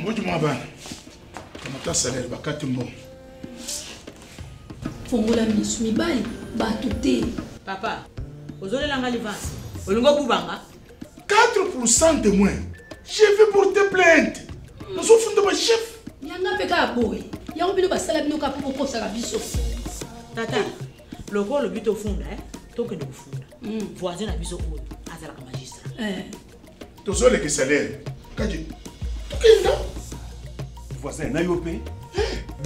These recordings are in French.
Moi, je m'en vais. Comment salaire, bakati mbo. Fongola misumi bali, batute. Papa, ozole langa livance. Olingo kubanga. 4% de moins. Je vais porter plainte. Nous sommes de ma chef. Yanga peka boy. Yango bino basala bino ka poko sala biso. Tata, loko le but au fond toke de funda. Voisin na biso oyo, azala ka magistrat. Tozole ke salaire. Kaji. Tukenda. Voisin na yope.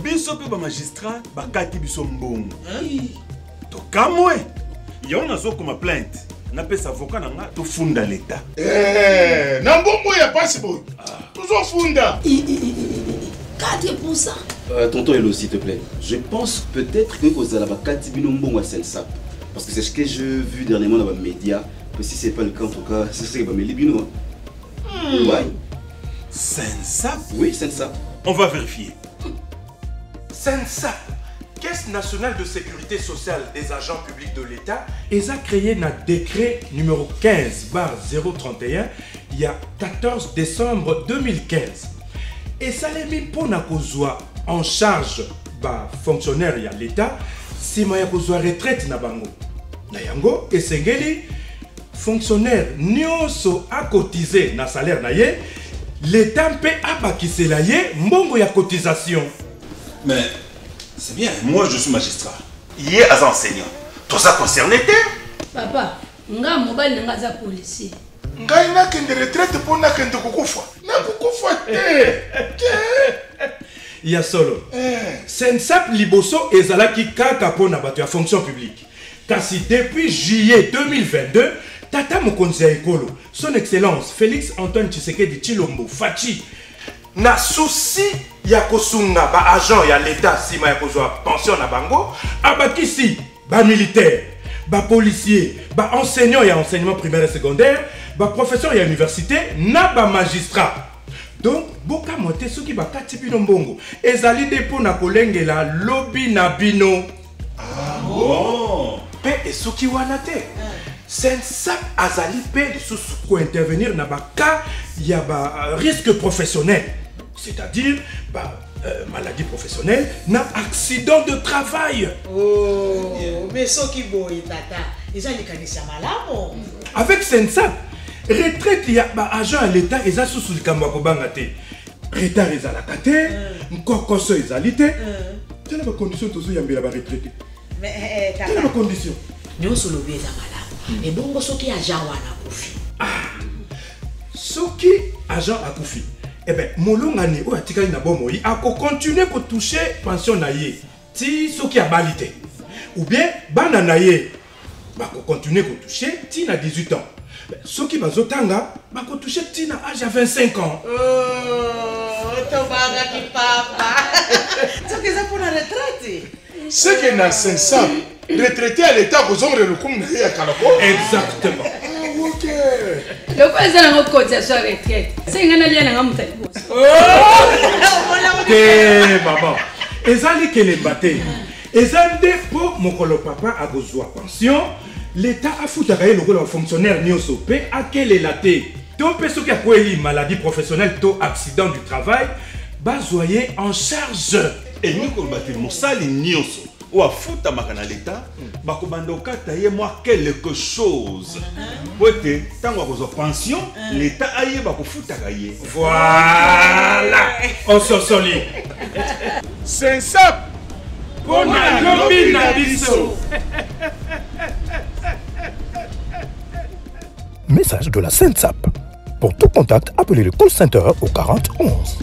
Biso pe ba magistrat bakati biso mbongo. To kamwe. Yo nazo comme plainte. Na pesa avocat nanga to funda l'état. Na mbongo ya passe boy. Tozo funda. 4%. Tonton Elo, s'il te plaît. Je pense peut-être que vous allez Katibino Mbongo à Sensap. Parce que c'est ce que j'ai vu dernièrement dans les médias. Que si ce n'est pas le cas, en tout cas, c'est ce que mes Libino. Ouais. Sensap? Oui, Sensap. On va vérifier. Sensap, Caisse nationale de sécurité sociale des agents publics de l'État, a créé un décret numéro 15/031 il y a 14 décembre 2015. Et ça les mis pour en charge ba fonctionnaire ya l'État si ma kozwa retraite na bango. Na yango esengeli fonctionnaire nyonso a cotisé na salaire na ye, l'État peut abakisela ye mbongo ya cotisation. Mais c'est bien, moi je suis magistrat. Hier as enseignant. Tout ça concerné Papa, nga mobile nga za policier. Ngai na kende retraite pour na kende kukufa. Na kukufa te. Ya solo. Sensap liboso ezalaki kaka pona bato ya fonction publique. Kasi depuis juillet 2022, Tata Mokonzi ya Ekolo, son excellence Félix Antoine Tshisekedi Tshilombo Fachi, na souci ya kosunga ba agent ya l'État sima ya kozwa pension na bango, abakisi ba militaire, ba policier, ba enseignant ya enseignement primaire et secondaire, ba professeur ya université, na ba magistrat. Donc, boka mote soki ba kati bino mbongo, ezali depo na kolengela lobby na bino. Ah bon? Pe esoki wana te. Sensap azali pe lisusu ko intervenir na ba cas ya ba risque professionnel. C'est-à-dire ba maladie professionnelle, na accident de travail. Oh, mais soki boy tata, ils ont les kanisa malamo. Avec Sensap, retraite ya ba agent à l'État eza sous le kamwa ko banga te. Retard ezalaka te, nkokoso ezali te. Telle ba condition tozo yambela ba retraité. Mais tata. Telle ba condition. Nyonso lobi eza malamo. Et bongo soki agent wana kufi. Soki agent akufi. Eh bien, molongani o atikali na bomoi a continuer ko toucher pension na ye. Ti soki a balité. Ou bien bana na ye ba ko continuer ko toucher ti na 18 ans. Soki bazotanga ba ko toucher ti na âge à 25 ans. Oh, tobaga ki papa. Soki za pour la retraite. C'est que na Sensap, retraité à l'État kozongre le kum na ya kalako. Exactement. OK. Le quoi ça na cotisation retraite. C'est ngana lia na mutali boss. Eh maman, ezali ke le baté. Ezali pour mokolo papa a besoin pension, l'État a foutu ka ye lokolo fonctionnaire nyonso pe akele laté. To pe soki akweli maladie professionnelle to accident du travail, bazoyer en charge. Et nous ko baté mosali nyonso. Ou à foutre à l'État, bakobandoka taye moi quelque chose. Pote, tant qu'on a pension, l'État aille bakofouta kaye. Voilà, on se solide. Sensap. On a lobby na biso. Message de la Sensap. Pour tout contact, appelez le call center au 40 11.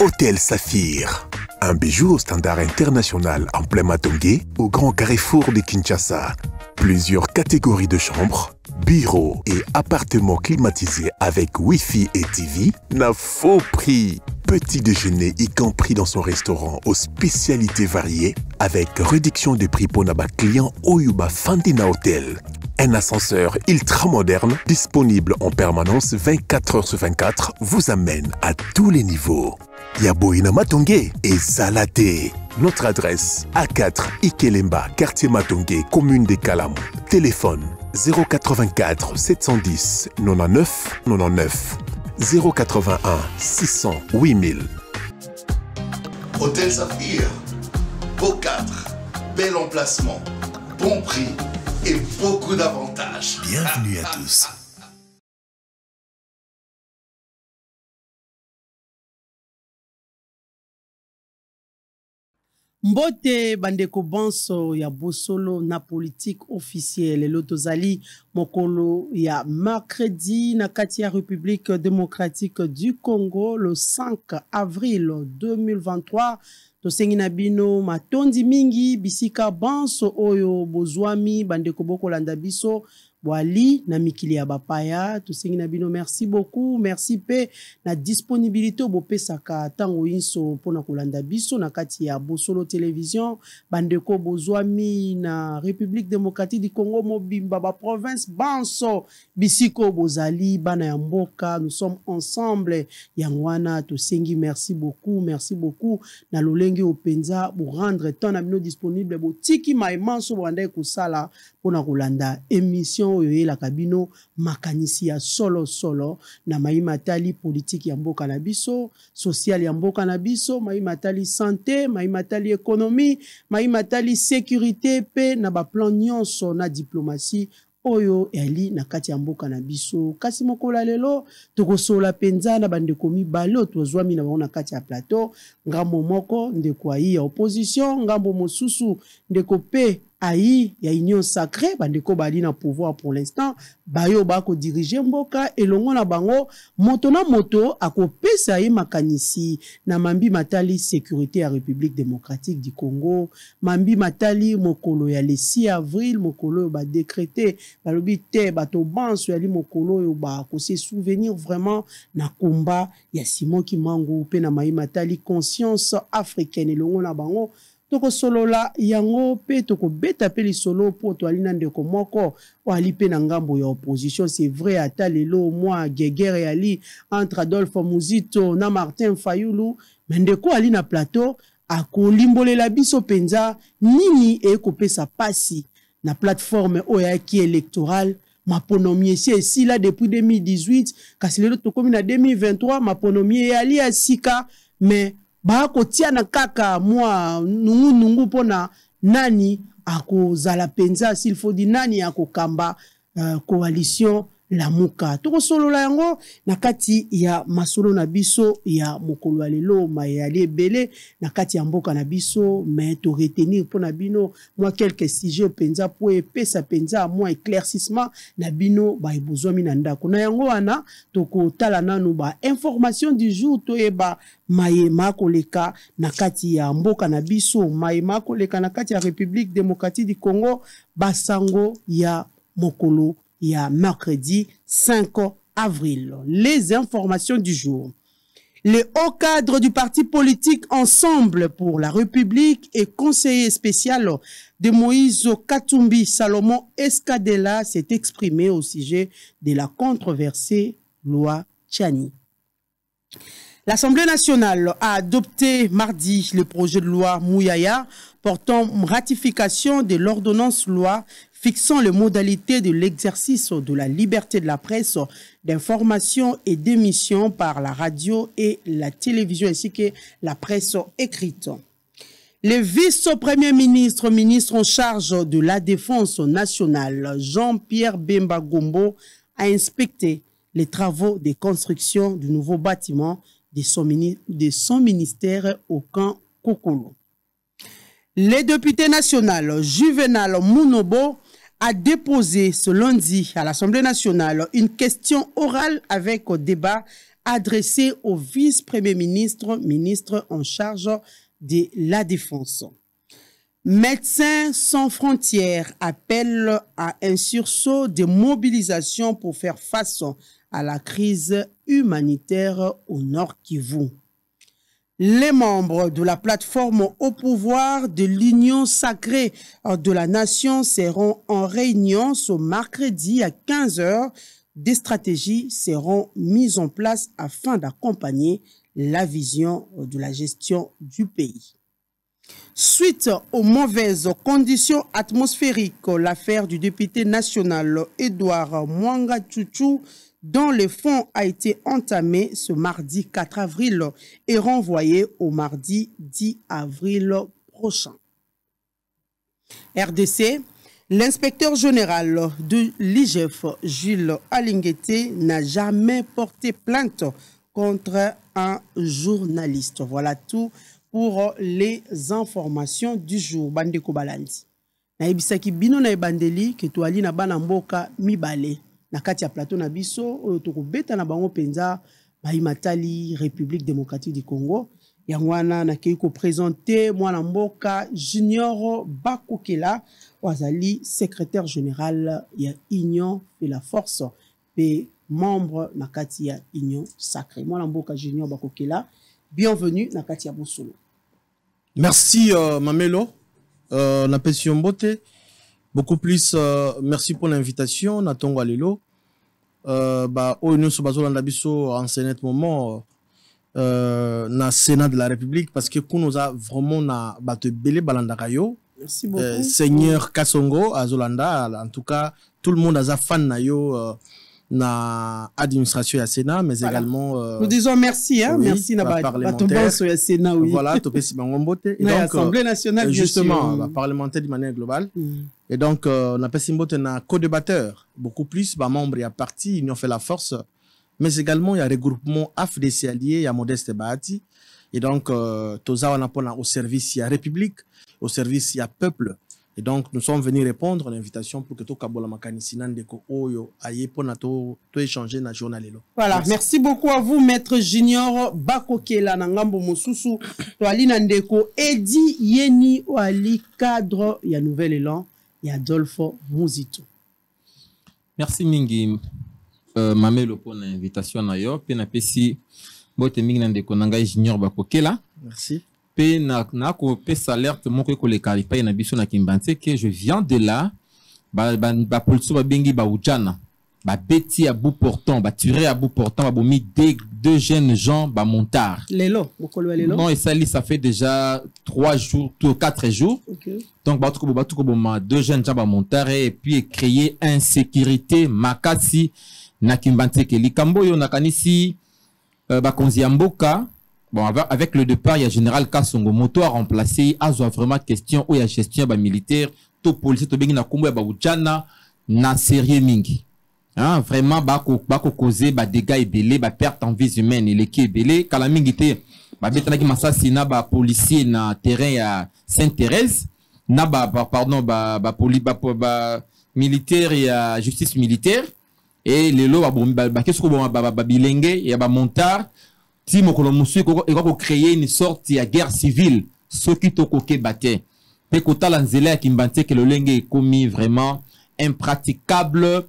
Hôtel Saphir, un bijou au standard international en plein Matongé, au grand carrefour de Kinshasa. Plusieurs catégories de chambres, bureaux et appartements climatisés avec Wi-Fi et TV n'a faux prix. Petit déjeuner y compris dans son restaurant aux spécialités variées avec réduction de prix pour naba client Oyuba Fandina Hotel. Un ascenseur ultra moderne disponible en permanence 24 heures sur 24 vous amène à tous les niveaux. Yaboina Matongé et Salaté. Notre adresse A4 Ikelemba, quartier Matongé, commune de Kalam. Téléphone 084 710 99 99 081 600 8000. Hôtel Saphir, beau cadre, bel emplacement, bon prix et beaucoup d'avantages. Bienvenue à tous. Mbote bandeko banso ya bosolo na politique officielle lotozali mokolo ya mercredi na kati ya République démocratique du Congo le 5 avril 2023 tosengi na bino matondi mingi bisika banso oyo bozwami bandeko bokolanda biso Boali na mikili ya bapaya tosengi na bino merci beaucoup merci pe na disponibilité bopesaka tango inso pona kolanda biso na kati ya Bosolo télévision bandeko bozwami na République démocratique du Congo mobimba ba province banso bisiko bozali bana ya mboka nous sommes ensemble yangwana tosengi merci beaucoup na lolengi openza bo rendre temps na bino disponible bo tiki maimanso banda kusala pona kolanda émission oyo la kabino makanisi ya solo na maimatali politique ya mboka na biso social ya mboka na biso maimatali santé maimatali économie maimatali sécurité pe na ba plan nyonso na diplomatie oyo eli na kati ya mboka na biso kasi mokola lelo tokosola penza na bandeko mibale tozwami na bango na kati ya plateau ngambo moko ndeko ayi ya opposition ngambo mosusu ndeko pe ayi ya union sacrée bandeko bali na pouvoir pour l'instant bayo bako diriger mboka elongo na bango moto na moto akopesa ye makanisi na mambi matali sécurité ya République démocratique du Congo mambi matali mokolo ya le 6 avril mokolo ba décrété balobi te bato banso yali mokolo yo ba ko se souvenir vraiment na combat ya Simon Kimangu pe na mai matali conscience africaine elongo na bango toko solola yango pe toko beta pe li solo po to alina ndeko moko wali pe na ngambo ya opposition c'est vrai ata lelo moi guerre yali entre Adolphe Muzito na Martin Fayulu mendeko ali na plateau akolimbolela biso penza nini ekopesa pasi na plateforme oyaki électorale maponomie si là depuis 2018 kasi lelo tokomi na 2023 maponomie yali asika mais bako tiana kaka moi nungu pona nani ako zala penza s'il faut di nani ako kamba coalition la muka toko solo la yango na kati ya masolo na biso ya mokolo lelo mayali ebele na kati ya mboka na biso mais to retenir pona bino moi quelques sujets penza po epesa penza moi éclaircissement na bino ba ebozwami na ndako na yango wana toko tala nanu ba information du jour to eba mayema koleka na kati ya mboka na biso mayema koleka na kati ya République démocratique du Congo basango ya mokolo il y a mercredi 5 avril. Les informations du jour. Les hauts cadres du parti politique Ensemble pour la République et conseiller spécial de Moïse Katumbi Salomon Escadella s'est exprimé au sujet de la controversée loi Tchani. L'Assemblée nationale a adopté mardi le projet de loi Mouyaya portant ratification de l'ordonnance loi fixant les modalités de l'exercice de la liberté de la presse, d'information et d'émission par la radio et la télévision ainsi que la presse écrite. Le vice-premier ministre, ministre en charge de la défense nationale, Jean-Pierre Bemba Gombo, a inspecté les travaux de construction du nouveau bâtiment de son ministère au camp Kokolo. Le député national Juvenal Mounobo a déposé ce lundi à l'Assemblée nationale une question orale avec débat adressée au vice-premier ministre, ministre en charge de la Défense. Médecins sans frontières appellent à un sursaut de mobilisation pour faire face à la crise humanitaire au Nord Kivu. Les membres de la plateforme au pouvoir de l'Union sacrée de la nation seront en réunion ce mercredi à 15h. Des stratégies seront mises en place afin d'accompagner la vision de la gestion du pays. Suite aux mauvaises conditions atmosphériques, l'affaire du député national Edouard Mwanga Chouchou, dont le fonds a été entamé ce mardi 4 avril et renvoyé au mardi 10 avril prochain. RDC, l'inspecteur général de l'IGF, Jules Alinguete, n'a jamais porté plainte contre un journaliste. Voilà tout pour les informations du jour. Bandeko Balandi. Na ebisaki bino na ebandeli ke toali na bana mboka mibale. Na kati ya plateau na biso oyo tokobeta na bango penza Bahimatali République démocratique du Congo. Yangwana na keiko présenter mwana mboka Junior Bakokela wazali secrétaire général ya Union et la Force pe membre na kati ya Union Sacrée. Mwana mboka Junior Bakokela, bienvenue na kati ya Bosolo. Merci Mamelo, na Pession Mbote. Beaucoup plus, merci pour l'invitation. Natongo Alelo. Nous sommes en ce moment na Sénat de la République parce que nous avons vraiment na belé balandakayo. Merci beaucoup. Seigneur Kasongo à Zolanda. En tout cas, tout le monde a fan na yo na administration ya Sénat, mais voilà. Également. Nous disons merci, hein, oui, merci na parlementaire ya Sénat, oui. Voilà, topé si Mbote. Et donc, Assemblée nationale, justement, parlementaire de manière globale. Et donc, on a passé Mbote na co-débatteur, beaucoup plus, membres et à parti, ils ont fait la force. Mais également, il y a regroupement AFDC allié, il y a Modeste Bahati. Et donc, Toza, on a au service, il y a République, au service, il y a Peuple. Et donc, nous sommes venus répondre à l'invitation pour que tout Kabola Makanisinan de Oyo aille pour tout échanger na journal. Voilà, merci beaucoup à vous, Maître Junior Bakokela Nangambo Mosusu, Toalina Ndeko, Edi Yeni Oali, cadre, il y a Nouvel Élan, il y a Adolfo Mouzito. Merci Mingi, Mamelo pour l'invitation à yo, puis na pesi, bote Mingi Ndeko Nangai Junior Bakokela. Merci. Na alerte mon que les calipas na biso na Kimbanse que je viens de là ba police ba bengi ba ujana ba beti à bout portant ba tirer à bout portant ba bomi deux jeunes gens ba montard lelo non et ça fait déjà 3 jours 4 jours okay. Donc ba tuko deux jeunes gens ba montard et puis créer insécurité makasi na Kimbanse que likambo yo nakanisi ba konzi mboka. Bon, avec le départ, il y a Général Kasongo Moto a remplacé, a vraiment question où il y a gestion militaire, tout policier, tout bien na kombo ya baujana na sérieux mingi. Hein, vraiment bako causer ba dégâts ebelé, ba perte en vie humaine, et qui ebelé, kala mingi te ba betana ki masasina ba policier na terrain ya Sainte-Thérèse, na ba militaire et justice militaire et les lots ba qu'est-ce ko ba bilenge ya ba montard. Si mon colonel ko créer une sorte de guerre civile, ce qui tokoke baté. Pekota lanzela Kimbanse que le lenge est commis vraiment impraticable.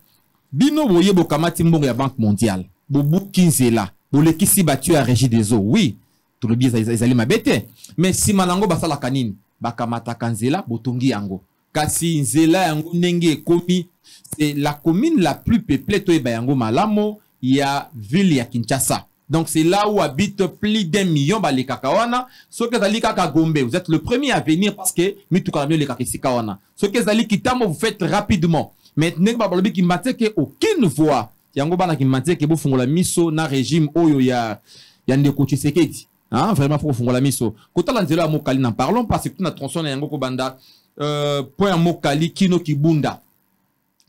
Bino boye bokamati mbongo ya Banque mondiale. Bobu kinzela. Bole kisi battu à Régie des eaux. Oui, tout le bien ils allaient m'abêter. Mais si manango basala kanine, bakamata kanzela botongi yango. Kasi nzela yango nenge commis, c'est la commune la plus peuplée to yango malamo, il y a ville ya Kinshasa. Donc c'est là où habite plus d'1 million les kakawana. Ce que zali kaka Gombe, vous êtes le premier à venir parce que mituka les kakisikawana. Ce que zali kitamo vous faites rapidement. Maintenant babalobi ki mate que aucune voix. Yango bana ki mate que bo fungola miso na régime oyo ya ndeko Tshisekedi. Hein, vraiment faut fungola miso. Kota lanzela mokali n'en parlons parce que na tronçon yango ko banda point mokali kino kibunda.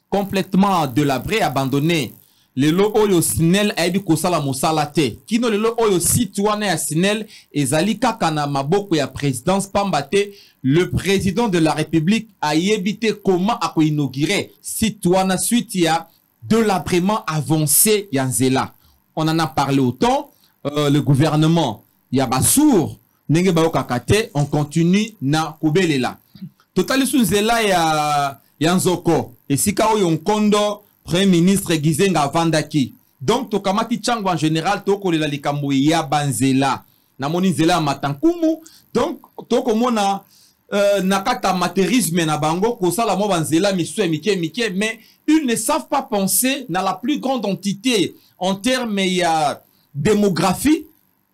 Complètement délabré, abandonné. Le lo oyo sinel aibi kosala mosala te kino le lo oyo citoyen ya sinel ezali kaka na maboko ya présidence pambate le président de la République a yebité comment a ko inaugurer citoyen suite ya de l'abrément avancé ya nzela. On en a parlé autant le gouvernement ya basour nenge ba okakate on continue na kobelela total sou nzela ya nzoko esika oyo nkondo Premier ministre Gizenga Vandaki. Donc, tokamati chango en général, toko lela likambo ya banzela. Na moni nzela matankumu. Donc, toko mona nakata matérisme na bango, kosala mo banzela misue mike, mais ils ne savent pas penser dans la plus grande entité en termes ya démographie,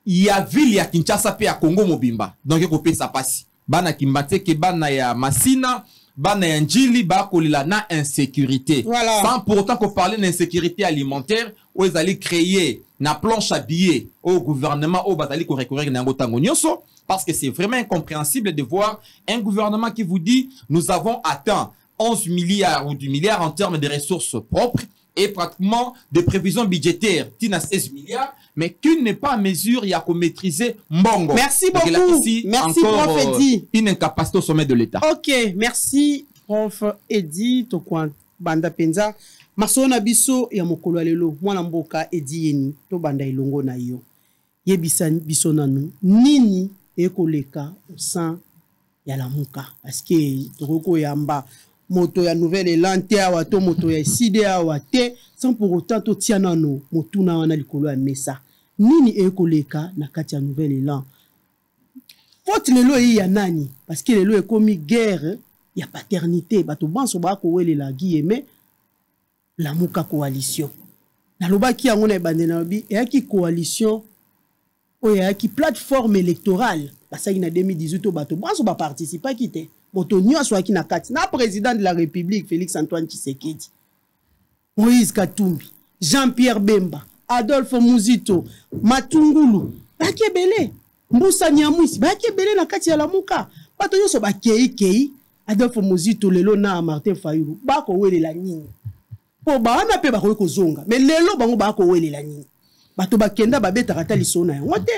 il y a ville ya Kinshasa pe ya Congo Mobimba. Donc, il faut ça passe. bana Kimbateke, bana ya Masina, bana ya Njili, bakolila na insécurité. Voilà. Sans pour autant qu'on parle d'insécurité alimentaire, où ils allaient créer na planche à billets au gouvernement, où ils allaient recourir na ngotango nyoso, parce que c'est vraiment incompréhensible de voir un gouvernement qui vous dit nous avons atteint 11 milliards ou 10 milliards en termes de ressources propres et pratiquement des prévisions budgétaires, tina 16 milliards, mais qu'il n'est pas à mesure, il y a qu'à maîtriser Mbongo. Merci beaucoup. Ici, merci, encore, Prof Eddy. Une incapacité au sommet de l'État. Ok, merci, Prof Eddy. Tokwan Banda Penza. Masona biso ya mokolo lelo. Mwana mboka Eddy yeni. To banda ilongo na yo. Yebisa biso nanu. Nini ekoleka au sein ya la muka. Parce que toko yamba. Moto ya nouvelle élante awa to moto ya side awa te sans pour autant to tiana no motuna wana likolo ya mesa nini ekoleka na kati ya nouvelle élan faute lelo yi ya nani parce que lelo ekomi guerre ya paternité bato banso ba ko welela guillemets la muka coalition na lobaki yango na bande na bi e ki coalition o ya ki plateforme électorale basaki na 2018 bato banso ba participer kite moto nyonso aki na kati na président de la République Félix Antoine Tshisekedi, Moïse Katumbi, Jean-Pierre Bemba, Adolphe Muzito, Matungulu, bakebele, Mbusa Nyamwisi, bakebele na kati ya la muka. Bato nyonso bakei Adolphe Muzito lelo na Martin Fayulu, bako welela nini. Po baana pe bako kozonga, mais lelo bango bako welela nini. Bato bakenda babeta kata lisona ya ngote.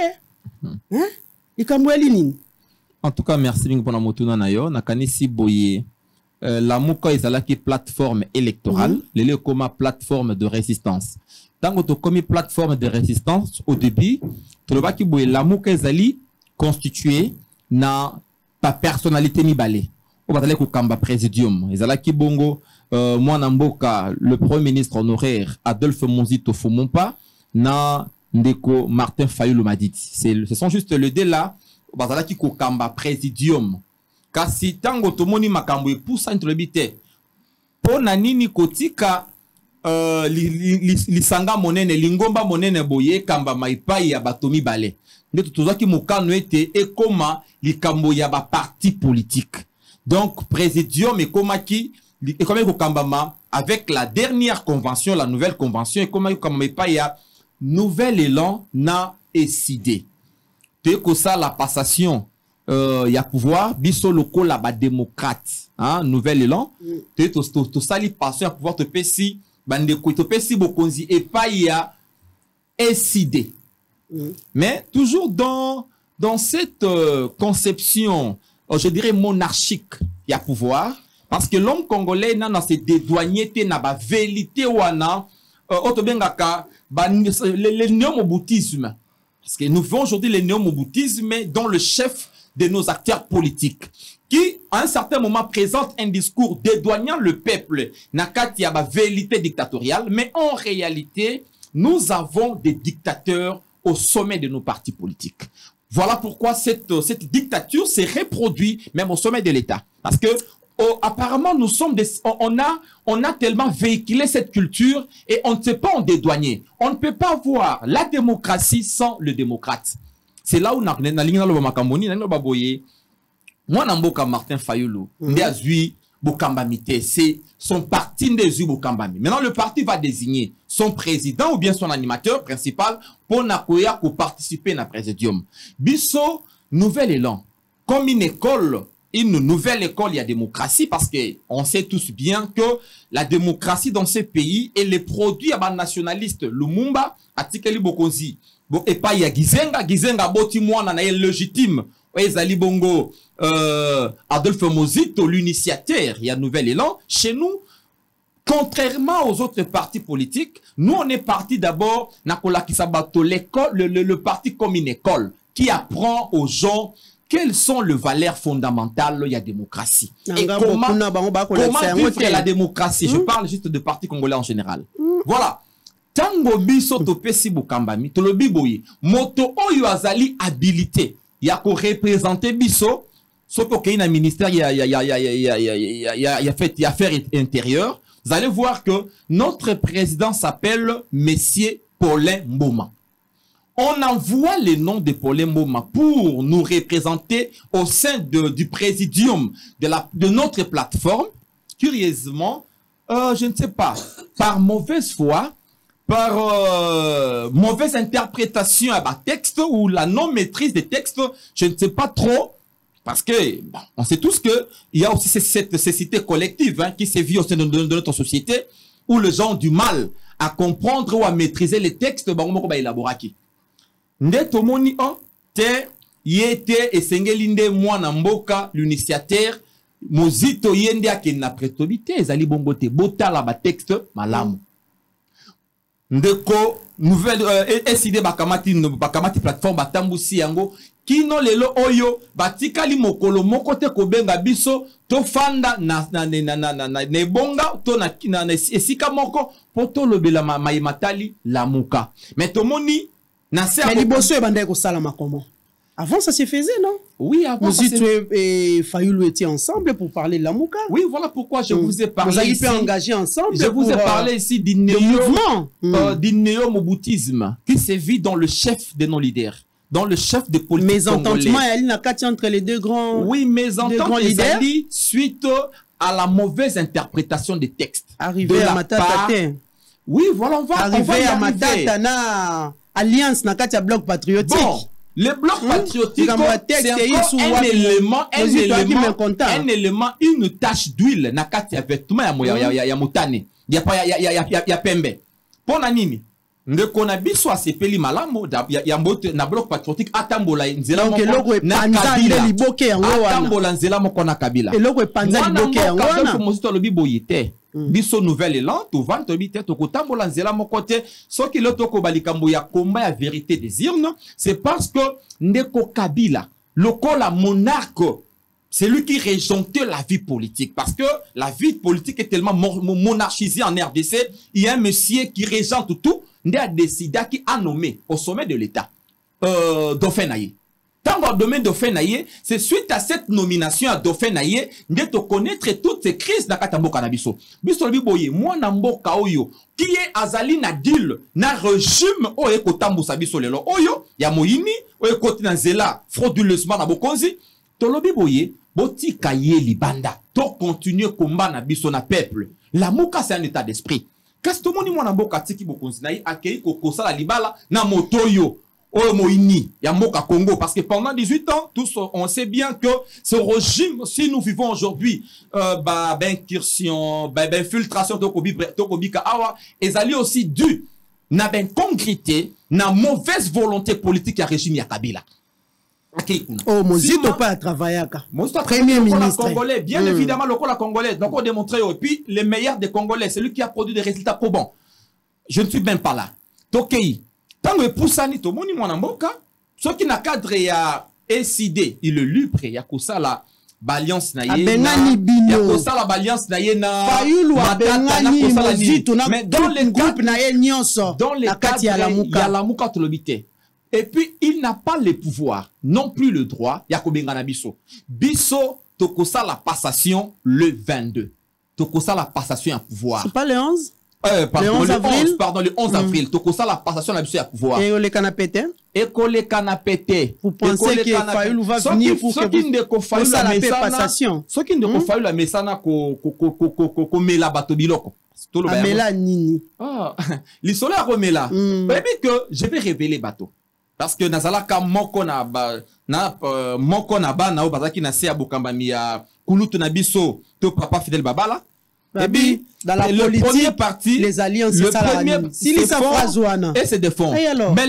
Hein? Ikamweli nini? En tout cas, merci pour la motuna nayo. Nakanisi boye la muka ezalaki plateforme électorale, lele koma plateforme de résistance. Tango to komi plateforme de résistance au début, to le baki boye la muka ezali constitué na ta personnalité mibale. O batale ko kamba présidium. Ezalaki bongo mwana mboka le premier ministre honoraire Adolphe Muzito Fumumpa na ndeko Martin Fayulu Madidi. Ce sont juste les deux là. Bazala ki kokamba présidium kasi tango tomoni makambo epusa ntolebite pona nini kotika lisanga monene lingomba monene boye kamba maipai ya batomi bale ndeto tozaki mokano ete ekoma likambo ya ba parti politique donc présidium ekomaki kokambama avec la dernière convention la nouvelle convention ekoma maipai ya nouvel élan na ECD. Que ça la passation ya pouvoir biso loko la ba démocrate hein nouvel élan to sali passation ya pouvoir te pesi bande ko to pesi bokonzi et pas ya SID mais toujours dans cette conception je dirais monarchique ya pouvoir parce que l'homme congolais n'a se dédouaner te na ba vérité wana otobengaka le néo-moboutisme. Parce que nous vivons aujourd'hui le néo-moboutisme dont le chef de nos acteurs politiques, qui à un certain moment présente un discours dédouanant le peuple, nakati ya ba vérité dictatoriale, mais en réalité, nous avons des dictateurs au sommet de nos partis politiques. Voilà pourquoi cette dictature s'est reproduite même au sommet de l'État. Parce que apparemment, nous sommes on a tellement véhiculé cette culture et on ne sait pas en dédouaner. On ne peut pas voir la démocratie sans le démocrate. C'est là où moi, Namboka Martin Fayulu, c'est son parti Ndezui Bokambami. Maintenant, le parti va désigner son président ou bien son animateur principal pour participer à la présidium. Bisso, nouvel élan. Comme une école, une nouvelle école, il y a démocratie parce que on sait tous bien que la démocratie dans ces pays est le produit à nationaliste. Lumumba, Atikeli Bokonzi, et pas il y a Gizenga boti mwana na légitime. Ezali bongo Adolphe Muzito, l'initiateur, il y a nouvel élan. Chez nous, contrairement aux autres partis politiques, nous on est parti d'abord nakola kisabato l'école, le parti comme une école qui apprend aux gens quelles sont les valeurs fondamentales de la démocratie. Et comment vivre la démocratie. Je parle juste de partis congolais en général. Voilà. Tango biso to pesi bokambami, to lobi boye, moto oyo azali habilité, ya ko représenter biso, soko kei na ministère ya affaires intérieures, vous allez voir que notre président s'appelle Monsieur Paulin Mboma. on envoie les noms de Paulin Mboma pour nous représenter au sein du présidium de notre plateforme. Curieusement, je ne sais pas, par mauvaise foi, par mauvaise interprétation à ma texte ou la non-maîtrise des textes, je ne sais pas trop, parce que bon, on sait tous qu'il y a aussi cette cécité collective qui sévit au sein de notre société, où les gens ont du mal à comprendre ou à maîtriser les textes, Ndetomoni te yete esengelinde mwana mboka l'initiateur mozito yende akena pretobité ezali bongo te botala ba texte malamu ndeko nouvelle SID bakamati plateforme batambusi yango kino lelo oyo batikali mokolo moko te kobenga biso to fanda na nebonga to na esika moko poto lobela mayimatali lamuka mais tomoni mais Liboso et Bandeko Salama comment? Avant ça se faisait, non? Oui, avant vous et Fayoulou étaient ensemble pour parler de la Mouka. Oui, voilà pourquoi je vous ai parlé. Vous avez pu engager ensemble. Je vous ai parlé ici du néo-moboutisme qui se vit dans le chef de nos leaders, dans le chef des politiques. Mésententement entre les deux grands. Oui, mésentente suite à la mauvaise interprétation des textes. Arrivé à Matata. Oui, voilà, on va arriver à Matata. Alliance na katia bloc patriotique. Bon, le bloc patriotique, c'est un élément, une tache d'huile na katia vêtement ya motane. Ya pembe. Pona nini? Ndeko na biso asepeli malamu ya mbote na bloc patriotique atambola nzela moko na kabila liboke yango wana. Atambola nzela moko na kabila. Eloko epanza liboke yango wana. Mozito lobi boyete. Biso nouvelle élan to vante bité to kotambola nzela moko te soki lo toko balikambo ya combat ya vérité des urnes, c'est parce que ndeko Kabila lokola monarque, c'est lui qui régentait la vie politique. Parce que la vie politique est tellement monarchisée en RDC. Il y a un monsieur qui régente tout. Il a décidé, qui a nommé au sommet de l'État Dauphin Naye. Dans le domaine Dauphin Naye, c'est suite à cette nomination à Dauphin Naye de te connaître toutes ces crises dans Katamboka Nabiso. Bisolobi boye, moi namboka oyo, qui est azali na deal, na régime oye kotambo sabiso lelo oyo, ya moyini, oye koti na zela, frauduleusement na bokonzi, tolobi boye, boti kaye libanda, to continuer combat na biso na peuple. La mouka c'est un état d'esprit. Kasi to moni mwana mboka tiki bokonzi na ye akei kokosa la libala na motoyo. Oh Moïni, Yamoka Congo, parce que pendant 18 ans, tous on sait bien que ce régime, si nous vivons aujourd'hui, incursion, infiltration, tokobika awa, et ça aussi dû, na congrité, na mauvaise volonté politique à régime ya Kabila. Oh, Mozito pas à travailler. Premier ministre. Congolais, bien évidemment, le Congolais. Donc on démontre, et puis les meilleurs des Congolais, c'est lui qui a produit des résultats probants. Je ne suis même pas là. Tokei. Tant que poussani to moni mwana mboka, ce qui n'a cadre ya SID, il le lupre ya kosala balance na ye na ya kosala balance na ye na Fayulu abengani Mozito na dans les groupes na ye nyonso dans les cadres ya la muka tolobite. Et puis il n'a pas le pouvoir, non plus le droit ya kobengana biso. Biso to kosala la passation le 22. To kosala la passation à pouvoir. C'est pas le 11? Pardon, le 11 avril. Toko ça la passation à la pouvoir. Et les canapétés. Et les canapétés. Vous pensez que Fayoulou va venir pour que ça la passation. Ce qui ne peut pas la messana ko mela bato biloko. Amela nini. Ah, l'isole a remela. Baby que je vais révéler bateau. Parce que nazalaka moko na moko na ba na obazaki na se abokamba mi ya kulutu na biso to papa Fidel Babala. Et puis, dans la politique, parti, les alliances, c'est ça. Et c'est de fond. Mais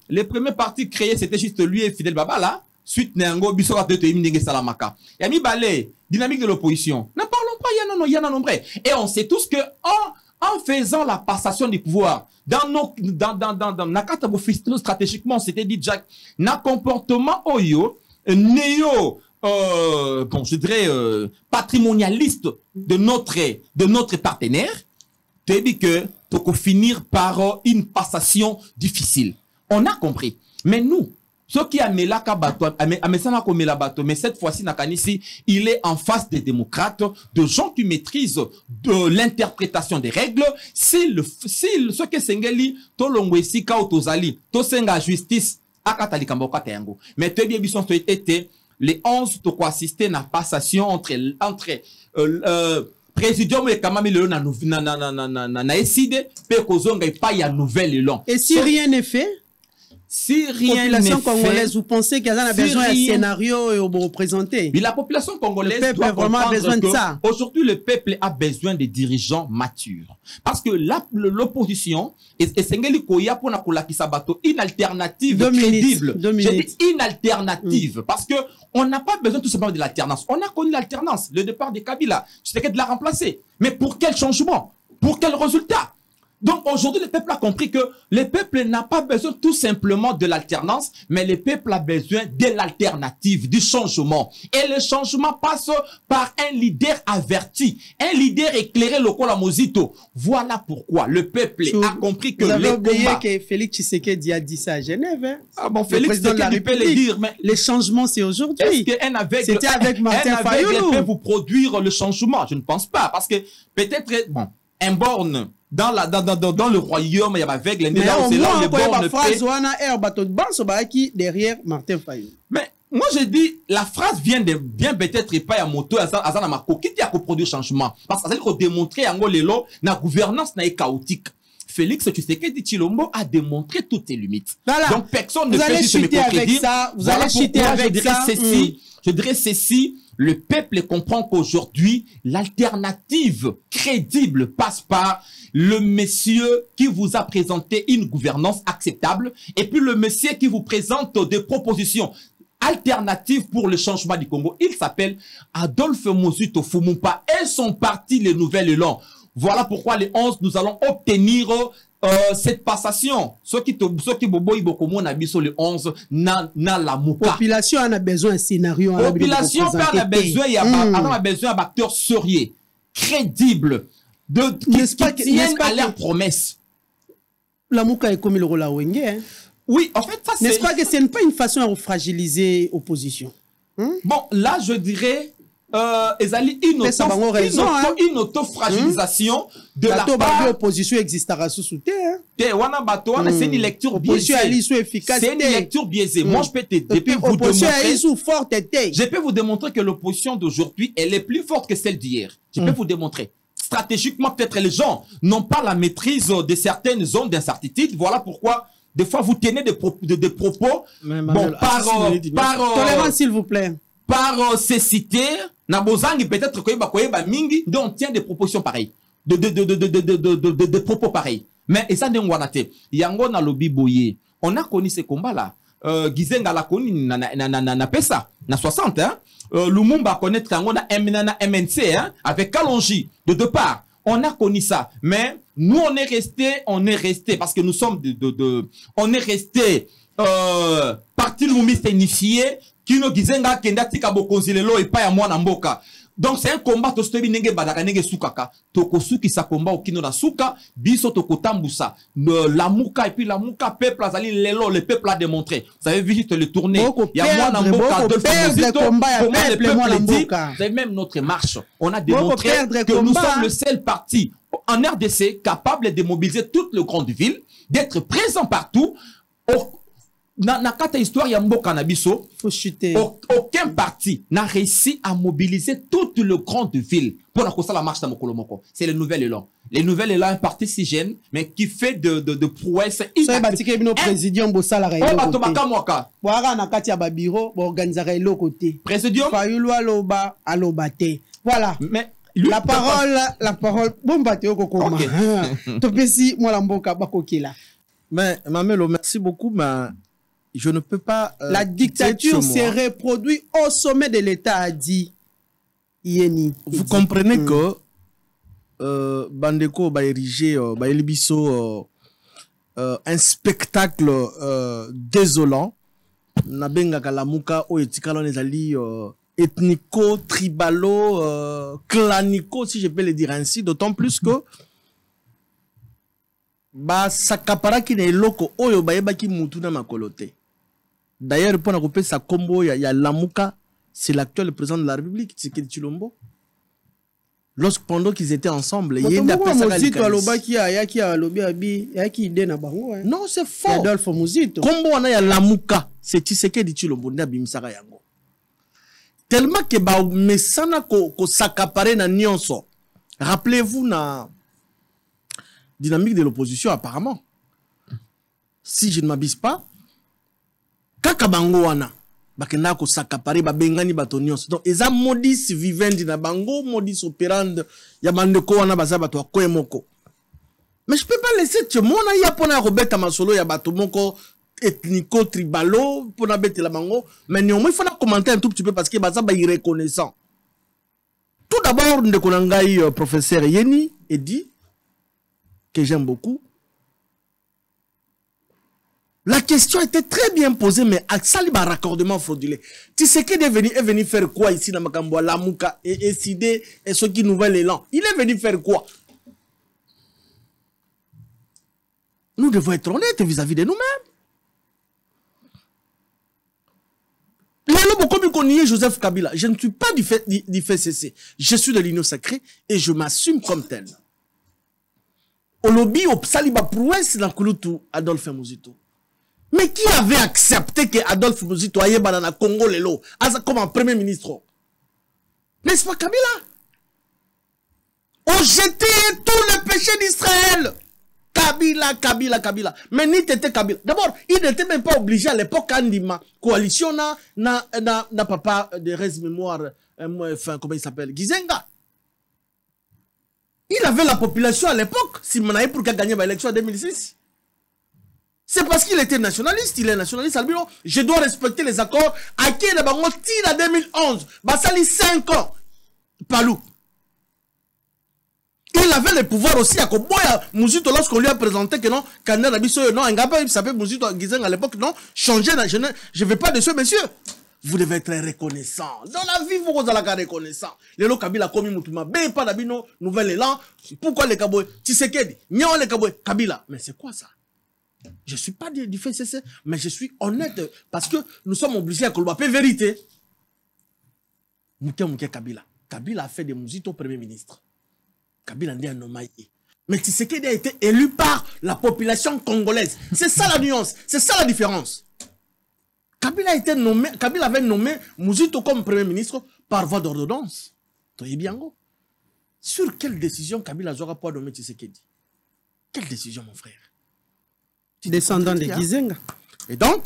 les premiers partis créés, c'était juste lui et Fidel Babala. Suite, Nengo, Bissora, de Temindenge Salamaka. Yami Balé, dynamique de l'opposition. N'en parlons pas, il y en a nombre. Et on sait tous que en faisant la passation du pouvoir, dans Nakatabo stratégiquement, c'était dit Jack, na comportement oyo, néo, bon, je dirais, patrimonialiste de notre partenaire, tu dis que tu vas finir par une passation difficile. On a compris. Mais nous, Ce qui a mis la mais cette fois-ci, il est en face des démocrates, de gens qui maîtrisent de l'interprétation des règles. Ce que Sengeli, Tolongwesi, Kautozali, Tosenga justice, Akatali Kamboka Tengo. Mais tu bien bisson été les 11 to assister à la passation entre présidium et Kamami le na décidé, pe kozonga pas y a nouvelle élan. Et si rien n'est fait? Si rien n'est population fait, congolaise, vous pensez qu'il y a besoin d'un scénario et vous représenter? Mais la population congolaise le peuple a vraiment besoin de ça. Aujourd'hui, le peuple a besoin de dirigeants matures. Parce que l'opposition, et Sengeli Koya pour une alternative crédible. J'ai dit une alternative. Parce que on n'a pas besoin tout simplement de l'alternance. On a connu l'alternance, le départ de Kabila. C'était de la remplacer. Mais pour quel changement? Pour quel résultat? Donc aujourd'hui, le peuple a compris que le peuple n'a pas besoin tout simplement de l'alternance, mais le peuple a besoin de l'alternative, du changement. Et le changement passe par un leader averti, un leader éclairé, Lokola Mozito. Voilà pourquoi le peuple a compris que vous avez les oublié combats... que Félix Tshisekedi a dit ça à Genève. Hein? Ah bon, Félix Tshisekedi peut le dire, mais... Les changements, c'est aujourd'hui. Est-ce qu'un aveugle, c'était avec Martin Fayulu peut vous produire le changement? Je ne pense pas, parce que peut-être, bon, un borne... Dans le royaume, il y a avec les derrière Martin Fayulu. Mais moi, je dis, la phrase vient peut-être pas à moto, à Zanamako, qui a produit changement. Parce que ça veut démontrer en Angolelo, la gouvernance n'est chaotique. Félix Tshisekedi Tshilombo a démontré toutes ses limites. Voilà. Donc personne ne peut juste me contredire. Vous allez chuter avec ça. Je dirais ceci. Le peuple comprend qu'aujourd'hui, l'alternative crédible passe par le monsieur qui vous a présenté une gouvernance acceptable et puis le monsieur qui vous présente des propositions alternatives pour le changement du Congo. Il s'appelle Adolphe Mozito Fumumpa et son parti Les Nouvelles Élan. Voilà pourquoi les 11, nous allons obtenir cette passation. Ceux qui bobo ibokomo na biso le 11 na la muka. Population a besoin d'un scénario. Population a besoin d'acteurs sérieux, crédibles, qui tiennent à leurs promesses. La muka est comme le rôle à Wenge. Oui, en fait, ça c'est... N'est-ce pas que ce n'est pas une façon de fragiliser l'opposition? Bon, là, je dirais... une auto-fragilisation de la part... L'opposition existera sous soutien. C'est une lecture biaisée. C'est une lecture biaisée. Moi, je peux vous démontrer que l'opposition d'aujourd'hui, elle est plus forte que celle d'hier. Je peux vous démontrer. Stratégiquement, peut-être les gens n'ont pas la maîtrise de certaines zones d'incertitude. Voilà pourquoi, des fois, vous tenez des propos... Bon, tolérance, s'il vous plaît. Par cécité, Nabozangi peut-être que mingi, donc on tient des propositions pareilles, de propos pareils. Mais et ça n'est pas wanate. Yango na lobby boye. On a connu ces combats-là. Gizenga la connu na pesa na 60 hein. Lumumba connaître yango na MNC hein, avec Kalonji de deux parts. On a connu ça. Mais nous on est resté parce que nous sommes on est resté parti lumiste initié. Kino gizenga kenda tika bokonzilelo et pas ya mwana mboka. Donc c'est un combat to stobi nenge badaka nenge sukaka. Toko suki sa combat au kino na suka, biso toko tambusa. La muka et puis la muka peuple azali lelo, le peuple a démontré. Vous avez vu le tourner. Il y a mwana mboka Adolphe Mozito. Comment le peuple dit. Vous avez même notre marche. On a démontré que nous sommes le seul parti en RDC capable de mobiliser toutes les grandes villes, d'être présent partout. Na kata histoire ya mboka na biso, aucun parti n'a réussi à mobiliser toutes les grandes villes pour la marche de Mokolomoko. C'est les Nouvelles Élan. Les Nouvelles Élan, un parti si jeune, mais qui fait de prouesse. Ça est no présidium Bossala Présidium Fayulu alobate. Voilà. Mais la parole bon bateo kokoma. Topesi moi la mboka bakokila. Mais Mamelo, merci beaucoup, mais je ne peux pas... la dictature s'est reproduite au sommet de l'État, a dit Yeni. Vous comprenez que Bandeko va ériger un spectacle désolant. Nabenga Kalamuka o etikalo nezali ethnico, tribalo, clanico, si je peux le dire ainsi, d'autant plus que ba sakapara ki na eloko oyo bayeba ki mutu na makolote. D'ailleurs, pour couper sa combo, il y a Lamuka, c'est l'actuel président de la République, Tshisekedi Tshilombo. Pendant qu'ils étaient ensemble, il y a une non, c'est faux. Adolphe Muzito. Combo, on a Lamuka, c'est Tshisekedi Tshilombo, Bimisaka Yango. Tellement que ba mesana ko s'accaparer na nyonso. Rappelez-vous na dynamique de l'opposition apparemment. Si je ne m'abuse pas, kaka bango wana bakenda ko s'accaparer ba bengani bato nyonso. Donc eza modus vivendi na bango, modus operandi ya bandeko wana baza bato akoye moko. Mais je peux pas laisser ce monde ya pona robeta masolo ya bato moko ethnico tribalo pour na bête la bango, mais néanmoins il faut commenter un tout petit peu parce que baza ba irreconnaissant. Tout d'abord ndekonangai professeur Yeni et dit que j'aime beaucoup. La question était très bien posée, mais à Saliba raccordement frauduleux. Tu sais qu'il est venu faire quoi ici dans Makamboa, Lamuka et Sidé et ceux qui nouvel élan. Il est venu faire quoi? Nous devons être honnêtes vis-à-vis de nous-mêmes. Joseph Kabila, je ne suis pas du FCC. Je suis de l'Union sacrée et je m'assume comme tel. Au lobby, au Saliba prouesse dans Kouloutou, Adolphe Muzito. Mais qui avait accepté que Adolphe Muzito aille dans le Congo Lelo comme un premier ministre? N'est-ce pas Kabila? On jetait tout le péché d'Israël. Kabila. Mais ni t'étais Kabila. D'abord, il n'était même pas obligé à l'époque Andima. Coalition na papa de res mémoire, enfin, comment il s'appelle? Gizenga. Il avait la population à l'époque, si Manaï pour gagner l'élection en 2006. C'est parce qu'il était nationaliste, il est nationaliste. Albino, je dois respecter les accords. À qui il a tiré en 2011. Basali 5 ans. Palou. Il avait le pouvoir aussi à Koboya Muzito lorsqu'on lui a présenté que non, Kanda Biso, non, il s'appelle Muzito Gizeng à l'époque, non, changer, je ne vais pas de ce monsieur. Vous devez être reconnaissant. Dans la vie, vous allez être reconnaissant. Les lots Kabila comme Moutouma, ben pas d'abino, nouvel élan. Pourquoi les Kaboué? Tshisekedi, Nyon les Kaboué, Kabila. Mais c'est quoi ça? Je ne suis pas du FCC, mais je suis honnête parce que nous sommes obligés à Kolbaper vérité. Mouké Kabila. Kabila a fait des Muzito premier ministre. Kabila n'a nommé. Mais Tshisekedi a été élu par la population congolaise. C'est ça la nuance, c'est ça la différence. Kabila avait nommé Muzito comme premier ministre par voie d'ordonnance. Sur quelle décision Kabila aura pas nommé Tshisekedi? Quelle décision, mon frère? Descendant de Gizenga. Et donc,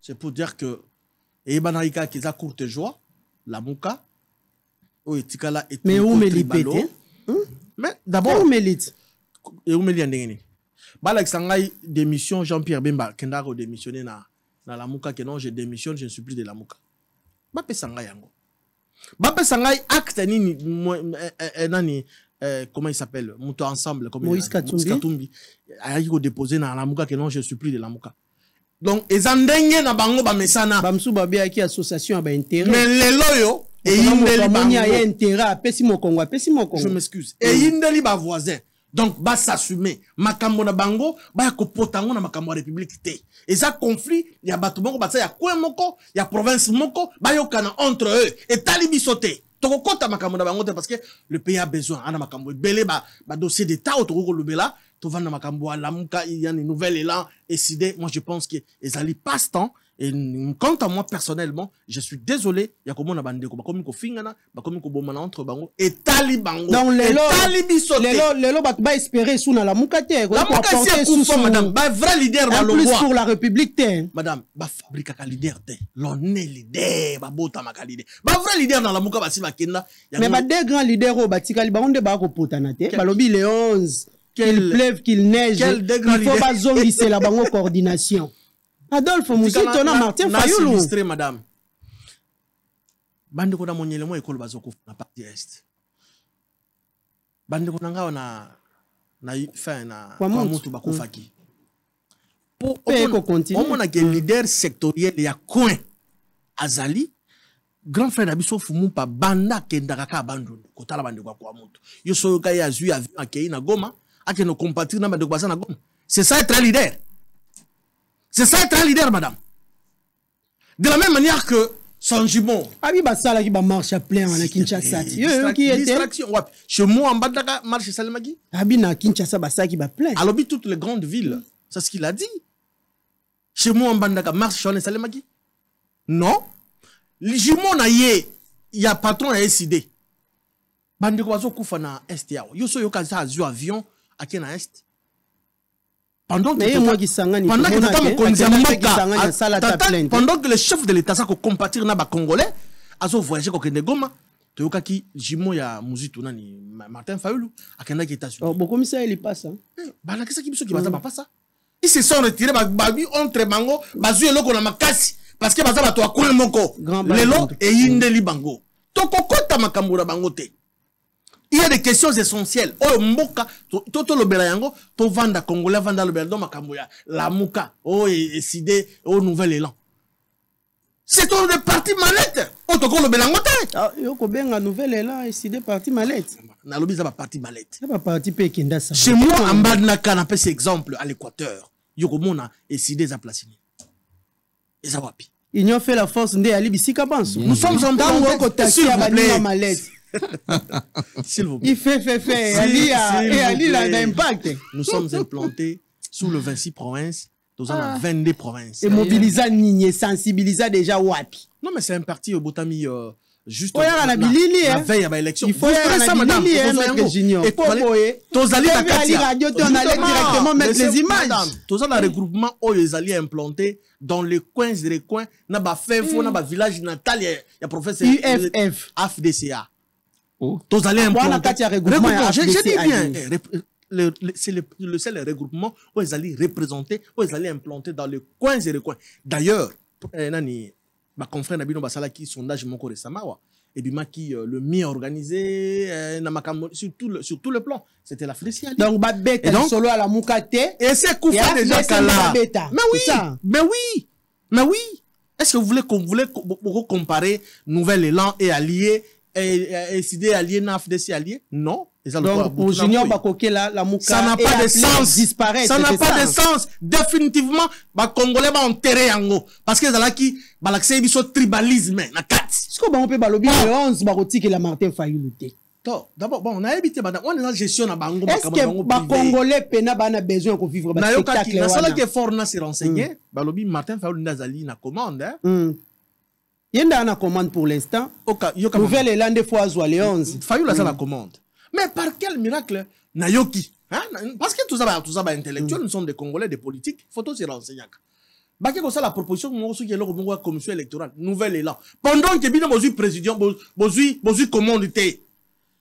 c'est pour dire que Ebanaïka qui a courte joie, la Mouka, mais où me libété? Mais d'abord, et où me l'y Balak Sangai démission Jean-Pierre Bemba, Kendaro démissionné na la Mouka, que non, je démissionne, je ne suis plus de la Mouka. Bape Sangai Yango. Bape Sangai acte nani, comment il s'appelle? Mouto ensemble, comme Moïse Katumbi. A déposé dans la Mouka, que non, je ne suis plus de la Mouka. Donc, ils ont dengue na bango ba mesana. Bamsou babé qui association a intérêt. Mais les loyo, et il y a intérêt, je m'excuse. Et il y a voisin. Donc, bah s'assumer. Makambo na bango, bah yako potango na makambo république té. Et ça conflit, il y a batumoko, bah ça y a koué moko, il y a province moko, bah yokana entre eux. Et talibi sauté. Toko kota makambo na bango parce que le pays a besoin. Ana makambo belé bah dossier d'état au toko le bela. Tovan na makambo la muka il y a une nouvelle élan et sidé. Moi je pense que les alliés passent temps. Et quant à moi personnellement, je suis désolé, il y a comme on a bandé comme ko fingana, comme ko bomana entre bango et talibango. Donc les lots va espérer sous la mukate. La mukate c'est sous madame, ba vrai leader dans le plus pour la République té. Madame, ba fabrique ka leader té. L'on est leader, ba bota ma leader. Ba vrai leader dans la muka ba si makenda. Mais ba deux grands leaders au batikali ba onde ba ko potana té. Ba lobi les 11 qu'il pleuve, qu'il neige, il faut pas zongisser la bango coordination. Adolphe Muzito na Martin Fayoulou. Madame. Bande ko na monyele mo ekolo bazoko na partie est. Bande ko nga na fin na kwa mutu bakufaki. Pour on mona que leader sectoriel ya coin azali grand frère Abiso Fumu pa banda kendaka ka bandu ko tala bande kwa mutu. Yo so ka ya zui avion akei na Goma, ake no compatriote na bande ko na Goma. C'est ça être leader. C'est ça être un leader, madame. De la même manière que son jumeau. Ah oui, bah ça là qui va marcher plein à Kinshasa. Qui était distraction. Ouais. Chez moi en bas de la marche Salemagi. Ah bien à Kinshasa bah ça qui va plein. Alors toutes les grandes villes, c'est ce qu'il a dit. Chez moi en bas de la marche Salemagi. Non. Les jumeaux na il y a patron à SID. Bande ko kufa na est yao. Yo so yo kaza azu avion à na est. Pendant que le chef de l'État, ça compatir na ba Congolais, azo voyager ko kende Goma, to yokaki jimo ya muzitu nani Martin Fayulu, akenda ki États-Unis. Oh, bon commissaire il passe hein. Ba la kesa ki biso ki baza pas ça. Ils se sont retirés ba bi entre bango, bazu eloko na makasi parce que baza ba to akule moko. Lelo e yinde li bango. To kokota makamura bango te. Il y a des questions essentielles. Oh, mboka, toto lo belayango, to vanda Congolais, vanda lo beldo makamboya, la muka, oh, et sidé, oh, nouvel élan. C'est ton de parti mallette. Oh, to ko lo belango te. Ah, yo ko benga nouvel élan, et sidé parti mallette. Na lobi za ba parti mallette. Ça va parti pe kenda ça. Chez moi, en bas de Naka, on appelle cet exemple à l'Équateur. Yo ko mona, et sidé za placini. Et ça wapi. Ils ont fait la force ndé ali bisika banso. Nous sommes en tango ko taxi à ba mallette. S'il vous plaît. Il fait. Ali a impact. Nous sommes implantés sous le 26 provinces. Nous avons 22 provinces. Et mobiliser, sensibiliser déjà wapi. Non, mais c'est un parti au Botami. Juste la veille à l'élection. Il faut y aller ça, madame. Et pour Tozali radio, on allait directement mettre les images. Tous les regroupements où ils allaient implanter dans les coins et les coins, n'a pas fait faux, n'a pas village natal, il y a professeur UFF, AFDCA. Tous allés implanter. J'ai dit bien. C'est le seul regroupement où ils allaient représenter, où ils allaient implanter dans les coins et les coins. D'ailleurs, ma confrère Nabino Basala qui sondage mon récemment et puis qui le mieux organisé sur tout le plan, c'était la Félicia. Donc babeta solo à la Mukate et c'est Koufa déjà Kala. Mais oui. Est-ce que vous voulez comparer Nouvel Élan et Allié et sidé Allié naf de si Allié? Non. Donc pour Junior Bakoke la Muka ça n'a pas de sens. Disparaître. Ça n'a pas de sens. Définitivement, les Congolais vont enterrer yango parce que là qui l'accès biso tribalisme na kat. Est-ce que on peut balobi le 11 barotique la Martin Fayulu té. D'abord bon on a évité madame on est dans gestion na bango est-ce que les Congolais pena bana besoin de vivre ba spectacle na sala que fort na se renseigner balobi Martin Fayulu ndazali na commande hein. Yenda na commande pour l'instant. Nouvelle Élan des fois à le 11. Fayulu a la commande. Mais par quel miracle Nayoki hein? Parce que tout ça intellectuel, nous sommes des Congolais, des politiques, il faut tous se renseigner. Bah, qu'est-ce que la proposition qui est là la commission électorale, Nouvel Élan. Pendant que bien Bozu président, Bozu commandité.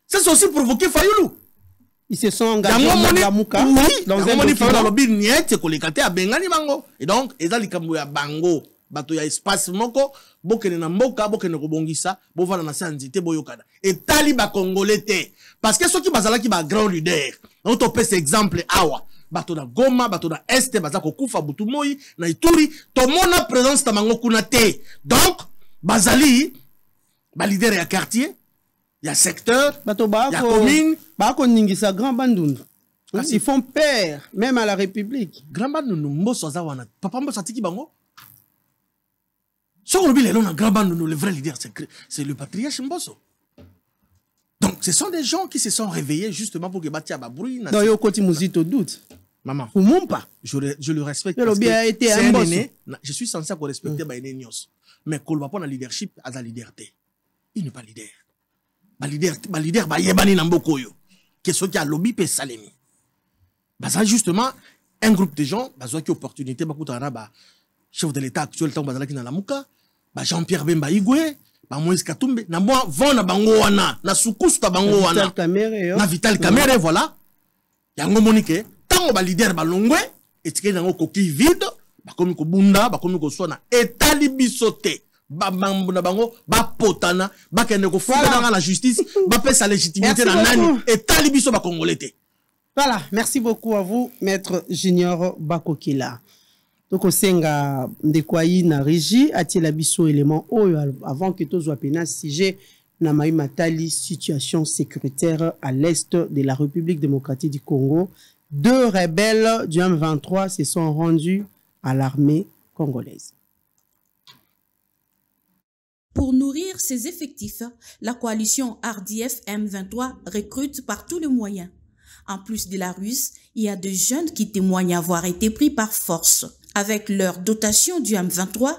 C'est aussi provoqué Fayulu. Ils se sont engagés dans la Mouka. Oui, dans un document. Dans le but, niet, kolekate a Bengani Bango. Et donc, ils ont les Kambuya Bango. Bato ya espace moko bokene na mboka bokene ko bongisa bo vana na sanzité boyokana et taliba congolais té parce que ceux qui bazala qui ba grand leader on to pèse exemple awa bato na Goma bato na Est baza ko kufa butu moyi na Ituri to mona présence ta mango kuna té donc bazali ba leader ya quartier ya secteur bato ba ya commune ba ko ningisa grand bandundu. Ils font peur même à la République. Grand bandundu mboso za wana papa mboso atiki bango. Ce qu'on dit, le vrai leader, c'est le patriarche Mboso. Donc, ce sont des gens qui se sont réveillés justement pour que Batia Babroui. Donc, yo koti muzito doute. Maman. Ou mon pas. Je le respecte. C'est un aîné. Je suis censé respecter Baïné Nios. Mais quand on a leadership, à la leaderté. Il n'est pas leader. Ba leader, ba yebani namboko yo. Qu'est-ce qui a lobby pe salemi. Bah, ça, justement, un groupe de gens, bah, qui opportunité, bah, chef de l'État actuel, tant bazalaki na Lamuka, ba Jean-Pierre Bemba Igwe, ba Moïse Katumbe, na moi vont na bango wana, na sukusu ta bango wana, na Vital Kamerhe, voilà. Yango monike, tango ba leader ba longwe, etike nango koki vide, ba komi ko bunda, ba komi ko sona, etali bisote, ba mambu na bango, ba potana, ba kende ko fala na la justice, ba pesa légitimité na nani, etali biso ba congolais. Voilà, merci beaucoup à vous, Maître Junior Bakokila. Donc, au Senga Ndekwayi na régie, a-t-il abisso élément avant que tous soient pénal sujet na Maï Matali, situation sécuritaire à l'est de la République démocratique du Congo. 2 rebelles du M23 se sont rendus à l'armée congolaise. Pour nourrir ses effectifs, la coalition RDF M23 recrute par tous les moyens. En plus de la ruse, il y a des jeunes qui témoignent avoir été pris par force. Avec leur dotation du M23,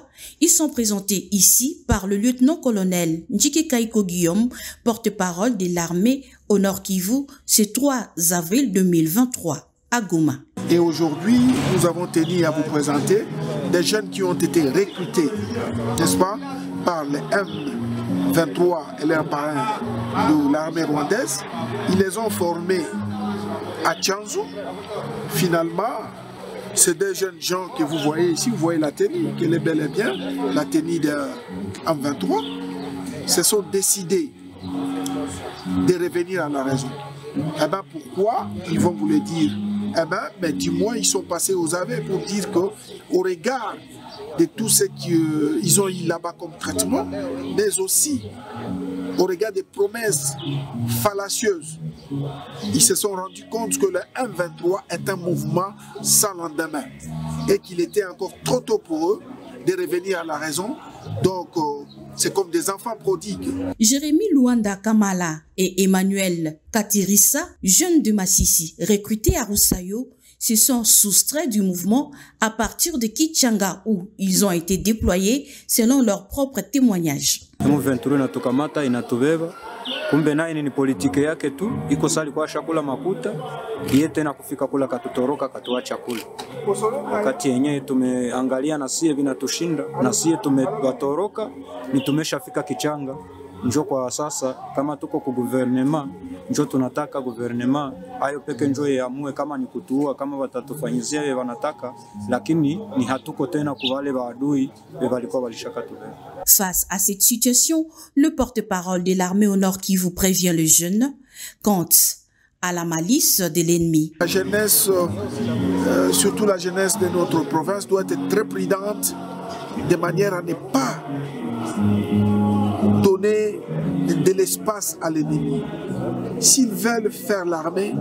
ils sont présentés ici par le lieutenant-colonel Njike Kaiko Guillaume, porte-parole de l'armée au Nord Kivu, ce 3 avril 2023 à Goma. Et aujourd'hui, nous avons tenu à vous présenter des jeunes qui ont été recrutés, n'est-ce pas, par les M23 et leurs parrains de l'armée rwandaise. Ils les ont formés à Tchanzu. Finalement, c'est des jeunes gens que vous voyez ici, vous voyez la tenue, qu'elle est bel et bien, la tenue de M23, se sont décidés de revenir à la raison. Eh bien, pourquoi? Ils vont vous le dire. Eh bien, mais du moins, ils sont passés aux aveux pour dire qu'au regard de tout ce qu'ils ont eu là-bas comme traitement, mais aussi au regard des promesses fallacieuses, ils se sont rendus compte que le M23 est un mouvement sans lendemain et qu'il était encore trop tôt pour eux de revenir à la raison. Donc, c'est comme des enfants prodigues. Jérémy Luanda Kamala et Emmanuel Katirissa, jeunes de Massissi, recrutés à Roussayo, se sont soustraits du mouvement à partir de Kichanga où ils ont été déployés selon leurs propres témoignages. M23 inatukamata inatubeba, kumbe naye ni politike yake tu, iko sali kwa chakula makuta, kiye tena kufika kula katutoroka katuacha chakula. Wakati yenyewe tumeangalia na sie vinatushinda, na sie tumewatoroka, ni tumeshafika Kichanga. Njo kwa sasa kama tuko ku gouvernement, njo tunataka gouvernement ayo peke njo yaamue kama ni kutuua, kama watatufanyizia wanataka, lakini ni hatuko tena kwa wale waadui walikuwa walishakatubeba. Face à cette situation, le porte-parole de l'armée au Nord Kivu prévient les jeunes quant à la malice de l'ennemi. La jeunesse, surtout la jeunesse de notre province, doit être très prudente de manière à ne pas donner de l'espace à l'ennemi. S'ils veulent faire l'armée,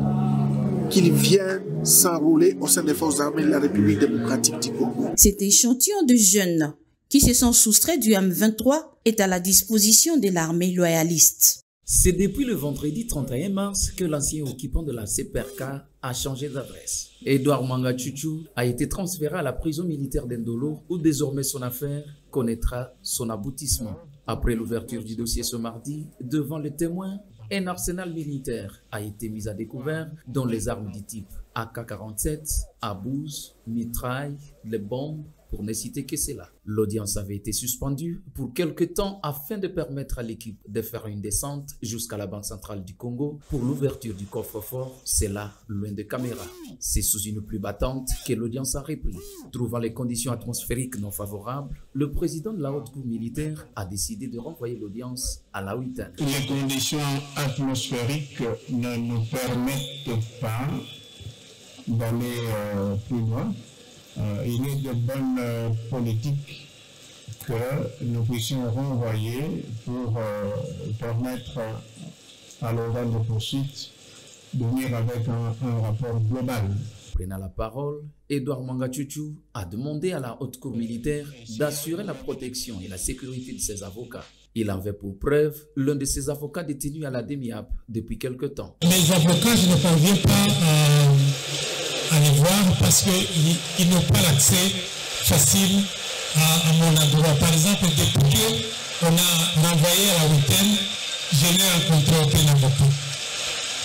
qu'ils viennent s'enrôler au sein des forces armées de la République démocratique du Congo. Cet échantillon de jeunes qui se sont soustraits du M23 est à la disposition de l'armée loyaliste. C'est depuis le vendredi 31 mars que l'ancien occupant de la CPRK a changé d'adresse. Edouard Mangachuchu a été transféré à la prison militaire d'Endolo où désormais son affaire connaîtra son aboutissement. Après l'ouverture du dossier ce mardi, devant les témoins, un arsenal militaire a été mis à découvert dont les armes du type AK-47, abous, mitraille, les bombes, pour ne citer que cela. L'audience avait été suspendue pour quelque temps afin de permettre à l'équipe de faire une descente jusqu'à la Banque centrale du Congo pour l'ouverture du coffre-fort, c'est là, loin de caméra. C'est sous une pluie battante que l'audience a repris. Trouvant les conditions atmosphériques non favorables, le président de la haute cour militaire a décidé de renvoyer l'audience à la Huitaine. Les conditions atmosphériques ne nous permettent pas d'aller plus loin. Il est de bonne politique que nous puissions renvoyer pour permettre à l'organe de poursuite de venir avec un rapport global. Prenant la parole, Edouard Mangachuchu a demandé à la haute cour militaire d'assurer la protection et la sécurité de ses avocats. Il avait pour preuve l'un de ses avocats détenu à la DEMIAP depuis quelque temps. Mes avocats, je ne parviens pas à les voir parce qu'ils n'ont pas l'accès facile à mon endroit. Par exemple, depuis qu'on a renvoyé à la Huitaine, je n'ai rencontré aucun avocat.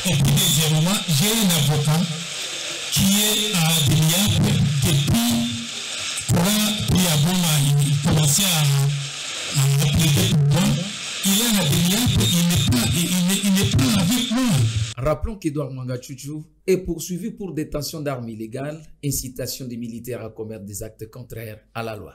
Et puis deuxièmement, j'ai un avocat qui est à Demiap depuis puis avant il commençait à plaider pour moi. Il est à Demiap, il n'est pas avec moi. Rappelons qu'Edouard Mangachuchu est poursuivi pour détention d'armes illégales, incitation des militaires à commettre des actes contraires à la loi.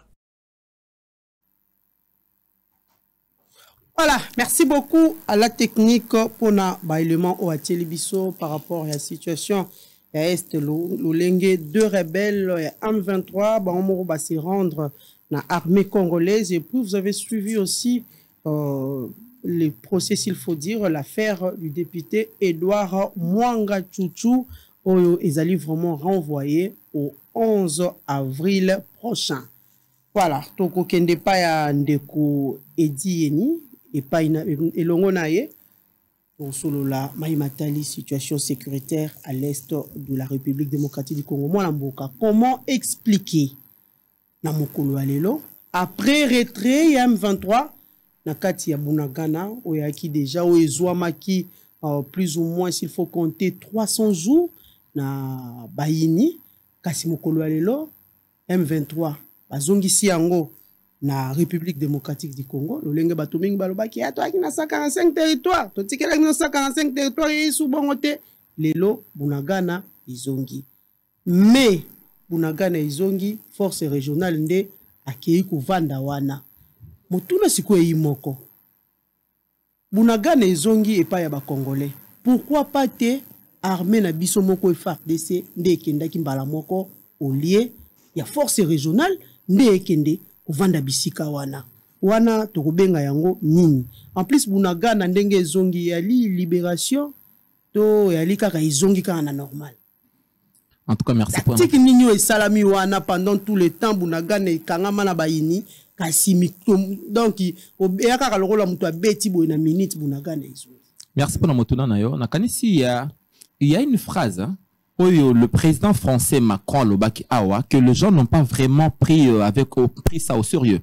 Voilà, merci beaucoup à la technique pour na baillement au Atelibiso par rapport à la situation. Est l'Olenge, deux rebelles, M23, on va se rendre dans l'armée congolaise. Et puis vous avez suivi aussi les procès, s'il faut dire, l'affaire du député Edouard Mangachuchu, où ils allaient vraiment renvoyer au 11 avril prochain. Voilà, toko kende pa ya ndeko Edi Yeni et pa elongo na ye pour solo la Maïmatali situation sécuritaire à l'est de la République démocratique du Congo. Moi mboka, comment expliquer na mokolo alelo après retrait ya M23 na kati ya Bunagana oyaki déjà oyezwamaki plus ou moins s'il faut compter 300 jours na Bayini kasi mokolo alelo M23 bazongisi yango na République démocratique du Congo lolenge bato mingi balobaki ato aki na 145 territoires to tikela na 145 territoires yesu bongote lelo Bunagana izongi mais Bunagana izongi force régionale nde akei kuvanda wana motuna siko yimoko Bunagana izongi epa ya ba congolais pourquoi pas te armée na biso moko FARDC nde kendaki mbala moko au lieu ya force régionale nde ekende kuvanda bisika wana tokobenga yango nini en plus Bunagana ndenge ezongi yali libération to yali kaka ezongi kaka na normal. En tout cas merci pour tiki nini e salami wana pendant tout le temps Bunagana ekangama na Bayini kasi donc ya kaka lokola mutu abeti boy na minute Bunagana ezongi. Merci pour motuna na yo nakanisi il y a une phrase hein? Le président français Macron Lobaki Awa que les gens n'ont pas vraiment pris ça au sérieux.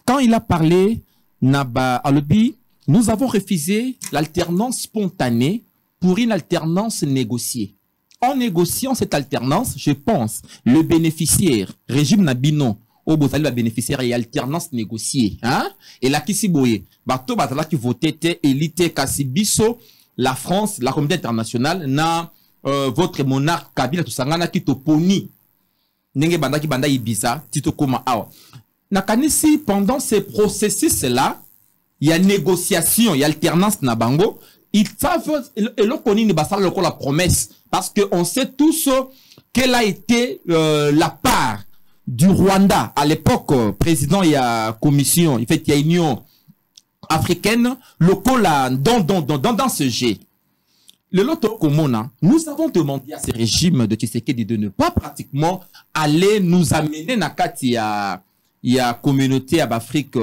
Quand il a parlé Naba Alobi, nous avons refusé l'alternance spontanée pour une alternance négociée. En négociant cette alternance, je pense, le bénéficiaire, régime Nabino, au Botali va bénéficiaire et alternance négociée. Hein? Et là, qui s'y boye, bato batala qui votait élite Kassibiso, la France, la communauté internationale, na votre monarque Kabila to sangana ki to poni nenge banda ki banda ibisa tito koma awa nakanisi pendant ces processus là il y a négociation il y a alternance na bango ils savent et le koni ni basala le la promesse parce que on sait tous quelle a été la part du Rwanda à l'époque président il y a commission il fait il y a union africaine local dans ce jet. Le loto Komona, nous avons demandé à ces régimes de Tshisekedi de ne pas pratiquement aller nous amener dans la communauté à Afrique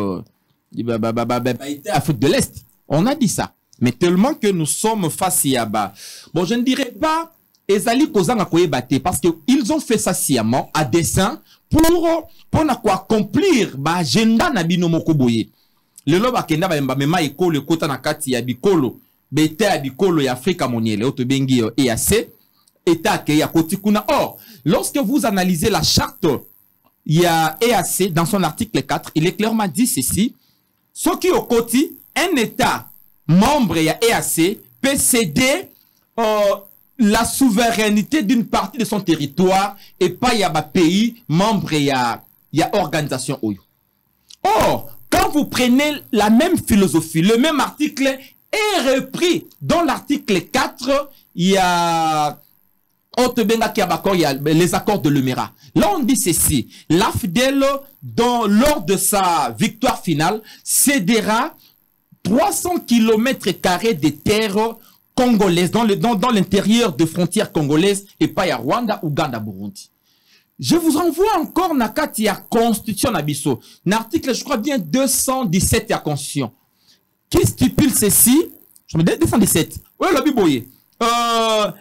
Afrique de l'Est. On a dit ça. Mais tellement que nous sommes face à bas. Bon, je ne dirais pas Ezali Kozanga Koyebate parce qu'ils ont fait ça sciemment, à dessein, pour accomplir l'agenda Nabino Mokoboye. Le loba kenda ba mema ekolo kota na kati ya bikolo. Bete à bikolo et Afrique moniele otobengi EAC état ke ya kotikuna. Or lorsque vous analysez la charte il y a EAC dans son article 4 il est clairement dit ceci ce qui au côté un état membre ya EAC peut céder la souveraineté d'une partie de son territoire et pas ya ba pays membre ya organisation oyo. Or quand vous prenez la même philosophie le même article est repris dans l'article 4, il y a les accords de Lemera. Là, on dit ceci. L'AFDEL, lors de sa victoire finale, cédera 300 km² de terres congolaises dans l'intérieur de frontières congolaises et pas à Rwanda, Ouganda, Burundi. Je vous renvoie encore à la Constitution Nabiso. L'article, je crois bien, 217 de la Constitution. Qui stipule ceci? Je me dis 217. Oui, le Biboye.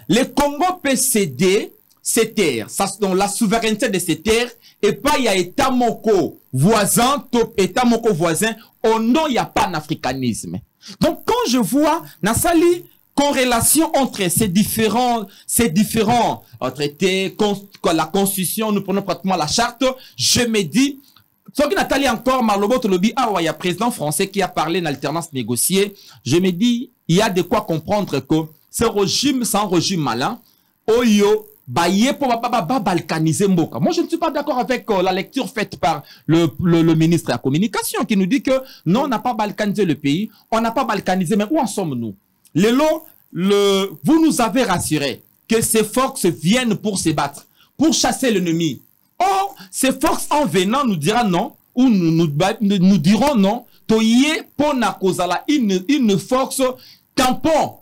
Les Congo peut céder ces terres, donc la souveraineté de ces terres, et pas il y a État moko voisin, État moko voisin, au nom il y a panafricanisme. Donc quand je vois Nassali corrélation entre ces différents traités, la Constitution, nous prenons pratiquement la charte, je me dis ce qui Nathalie encore, Marlobo Tolobi, il y a un président français qui a parlé d'alternance négociée. Je me dis, il y a de quoi comprendre que ce régime, c'est un régime malin. Oyo, baye pour balkaniser Mboka. Moi, je ne suis pas d'accord avec la lecture faite par le ministre de la Communication qui nous dit que non, on n'a pas balkanisé le pays, on n'a pas balkanisé, mais où en sommes-nous? Vous nous avez rassuré que ces forces viennent pour se battre, pour chasser l'ennemi. Or, ces forces en venant nous dira non, ou nous diront non, toye pona kozala une force tampon,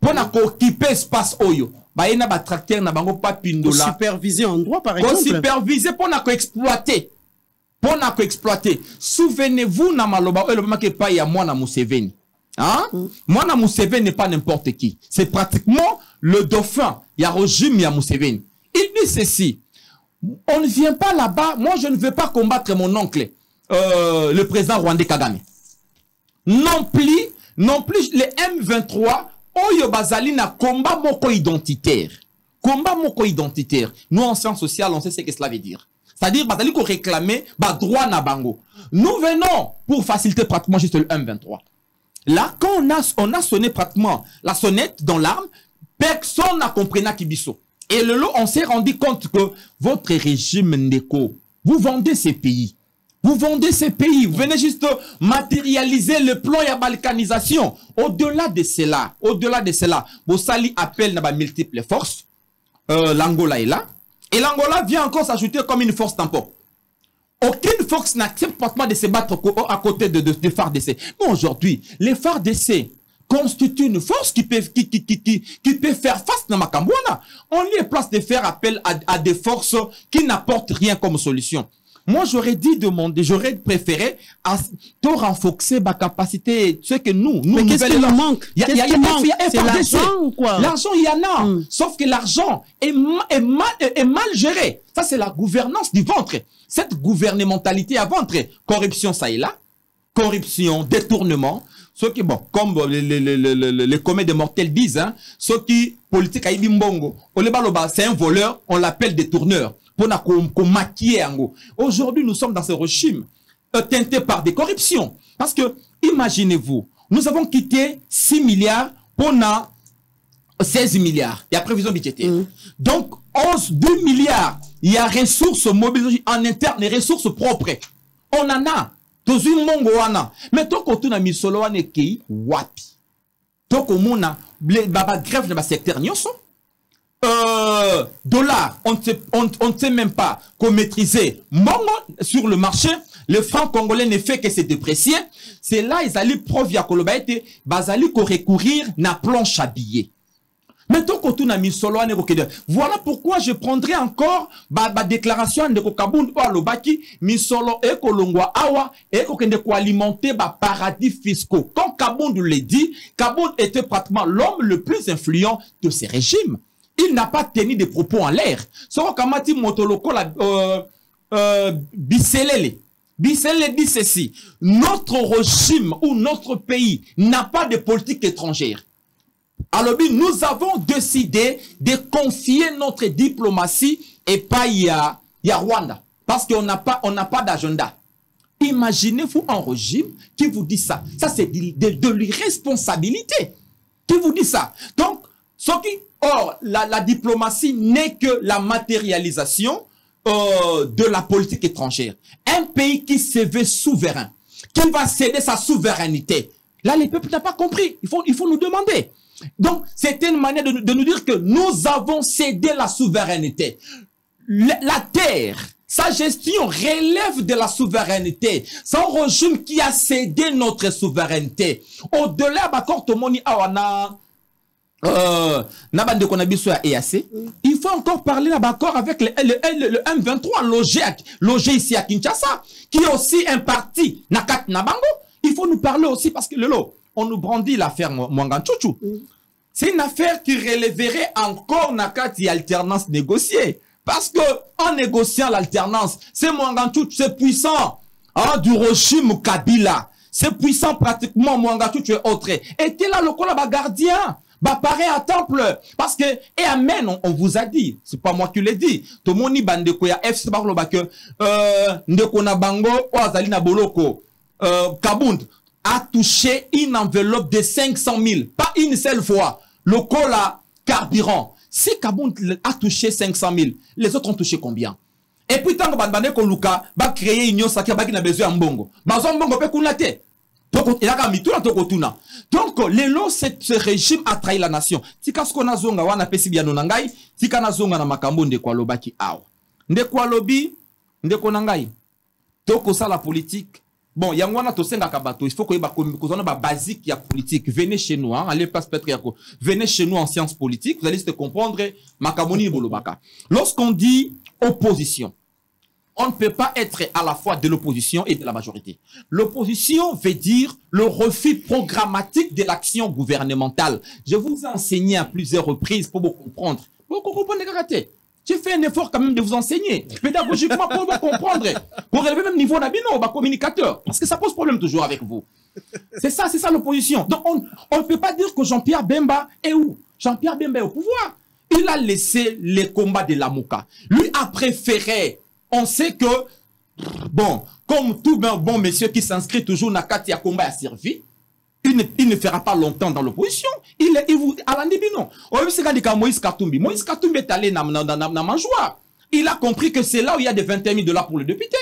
pona occuper espace oyo. Baena ba tracteur na bango pa pindola. Superviser en droit par exemple. Superviser pona ko exploiter. pour exploiter. Souvenez-vous, na maloba, le pas ya Mwana Museveni. Hein? Mwana Museveni n'est pas n'importe qui. C'est pratiquement le dauphin. Il y a régime, il y a Museveni. Il dit ceci. On ne vient pas là-bas. Moi, je ne veux pas combattre mon oncle, le président rwandais Kagame. Non plus les M23, Oyo Bazali na combat moko identitaire. Combat moko identitaire. Nous, en sciences sociales, on sait ce que cela veut dire. C'est-à-dire, Bazali qu'on réclamait, droit na bango. Nous venons pour faciliter pratiquement juste le M23. Là, quand on a sonné pratiquement la sonnette dans l'arme, personne n'a compris Kibiso. Et le lot, on s'est rendu compte que votre régime Ndeko, vous vendez ces pays. Vous vendez ces pays. Vous venez juste matérialiser le plan de balkanisation. Au-delà de cela, Bossali appelle dans multiples forces. L'Angola est là. Et l'Angola vient encore s'ajouter comme une force tampon. Aucune force n'accepte pratiquement de se battre à côté de FARDC. Mais aujourd'hui, les FARDC constituent une force qui peut faire face à Makambouana. On lui est place de faire appel à des forces qui n'apportent rien comme solution. Moi, j'aurais préféré te renforcer ma capacité, ce que nous mais qu'est-ce qu'il manque? Il y a c'est l'argent ou quoi? L'argent, il y en a. Sauf que l'argent est mal géré. Ça, c'est la gouvernance du ventre. Cette gouvernementalité à ventre. Corruption, ça est là. Corruption, détournement. Ceux qui, bon, comme les communs des mortels disent, hein, ceux qui, politique à Ibimbongo, c'est un voleur, on l'appelle détourneur. Pour maquiller. Aujourd'hui, nous sommes dans ce régime teinté par des corruptions. Parce que, imaginez-vous, nous avons quitté 6 milliards pour 16 milliards. Il y a prévision budgétaire. Donc, 2 milliards, il y a ressources mobilisées en interne et ressources propres. On en a. Mais tant qu'on a mis solo en équipe, wapi. Tant qu'on a grève dans le secteur, dollars, on ne sait même pas qu'on maîtrisait sur le marché. Le franc congolais ne fait que se déprécier. C'est là ils allaient preuve ya kolobaete bazali ko recourir na planche à billets. Maintenant qu'on a mis solo voilà pourquoi je prendrai encore ma déclaration de Kabund ou Alobaki mis solo et kolongwa awa et ko alimenter ba paradis fiscaux. Quand Kabund le dit, Kabund était pratiquement l'homme le plus influent de ces régimes. Il n'a pas tenu des propos en l'air. Soro Kamati Motoloko Biselele dit ceci. Notre régime ou notre pays n'a pas de politique étrangère. Alors, nous avons décidé de confier notre diplomatie et pas y a Rwanda. Parce qu'on n'a pas d'agenda. Imaginez-vous un régime qui vous dit ça. Ça, c'est de l'irresponsabilité. Qui vous dit ça. Donc, or, la diplomatie n'est que la matérialisation de la politique étrangère. Un pays qui se veut souverain, qui va céder sa souveraineté. Là, les peuples n'ont pas compris. Il faut nous demander. Donc, c'était une manière de nous dire que nous avons cédé la souveraineté. La terre, sa gestion relève de la souveraineté. C'est un régime qui a cédé notre souveraineté. Au-delà, il faut encore parler avec le M23 logé ici à Kinshasa, qui est aussi un parti Nakat Nabango. Il faut nous parler aussi parce que on nous brandit l'affaire Mwanganchuchu. C'est une affaire qui relèverait encore Nakati alternance négociée. Parce que en négociant l'alternance, c'est Mwanganchuchu, c'est puissant du régime Kabila. C'est puissant pratiquement Mwanganchuchu et autres. Et t'es là le gardien. Pareil à temple. Parce que, et amen, on vous a dit, c'est pas moi qui l'ai dit. Tout le monde y bande ko ya FC Barloba que, ndeko na bango, Azali na boloko, Kabund a touché une enveloppe de 500 000. Pas une seule fois. Le cola carburant. Si Kabund a touché 500 000, les autres ont touché combien? Et puis, tant que Bandane Koluka va créer une sacrée qui n'a besoin de mbongo. Bazon mbongo peut kunate. Donc, ce régime a trahi la nation. Tika skona zonga wana pesi biano nangai, tika na zonga na makambo ndeko alobaki awa. Ndeko alobi, ndeko nangai. Toko ça la politique. Bon, yangwana to senga kabato, il faut que kozona ba basique ya politique. Venez chez nous, hein, allez pas peut-être yako. Venez chez nous en sciences politiques, vous allez se comprendre makamoni bolobaka. Lorsqu'on dit opposition, on ne peut pas être à la fois de l'opposition et de la majorité. L'opposition veut dire le refus programmatique de l'action gouvernementale. Je vous ai enseigné à plusieurs reprises pour vous comprendre. Pour vous comprendre, karaté. J'ai fait un effort quand même de vous enseigner, pédagogiquement pour vous comprendre, pour élever même niveau d'abino, communicateur, parce que ça pose problème toujours avec vous. C'est ça l'opposition. Donc on ne peut pas dire que Jean-Pierre Bemba est où? Jean-Pierre Bemba est au pouvoir. Il a laissé les combats de la Mouka. Lui a préféré. On sait que, bon, comme tout bon monsieur qui s'inscrit toujours dans Kati à combat à servi, il ne fera pas longtemps dans l'opposition. Il vous, à la Nibino. Moïse Katumbi. Moïse Katumbi est allé dans Manjoua. Il a compris que c'est là où il y a des 21 000 $ pour le député.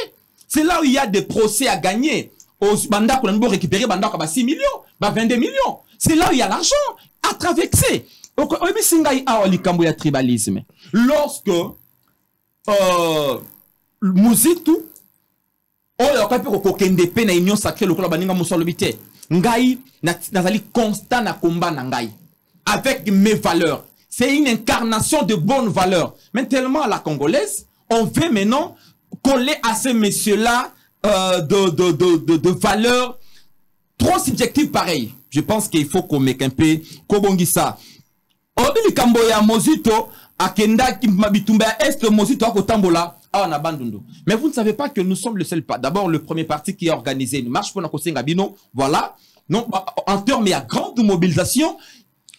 C'est là où il y a des procès à gagner. Au Banda qu'on a récupéré, Banda 6 millions, 22 millions. C'est là où il y a l'argent à traverser. Tribalisme. Lorsque Muzitu oyo kapi ko kende pe na union sacrée lokola baninga musolobité ngai nazali constant na combat na ngai avec mes valeurs. C'est une incarnation de bonnes valeurs. Mais tellement à la congolaise, on veut maintenant coller à ces messieurs-là de valeurs trop subjectives pareilles. Je pense qu'il faut qu'on mette un peu kobongisa. Obili Kamboya Mozito akenda ki mabitumba est Mozito akotambola. Mais vous ne savez pas que nous sommes le seul pas. D'abord, le premier parti qui a organisé une marche pour Nakosenga Bino. Voilà. Non, en termes, il y a grande mobilisation.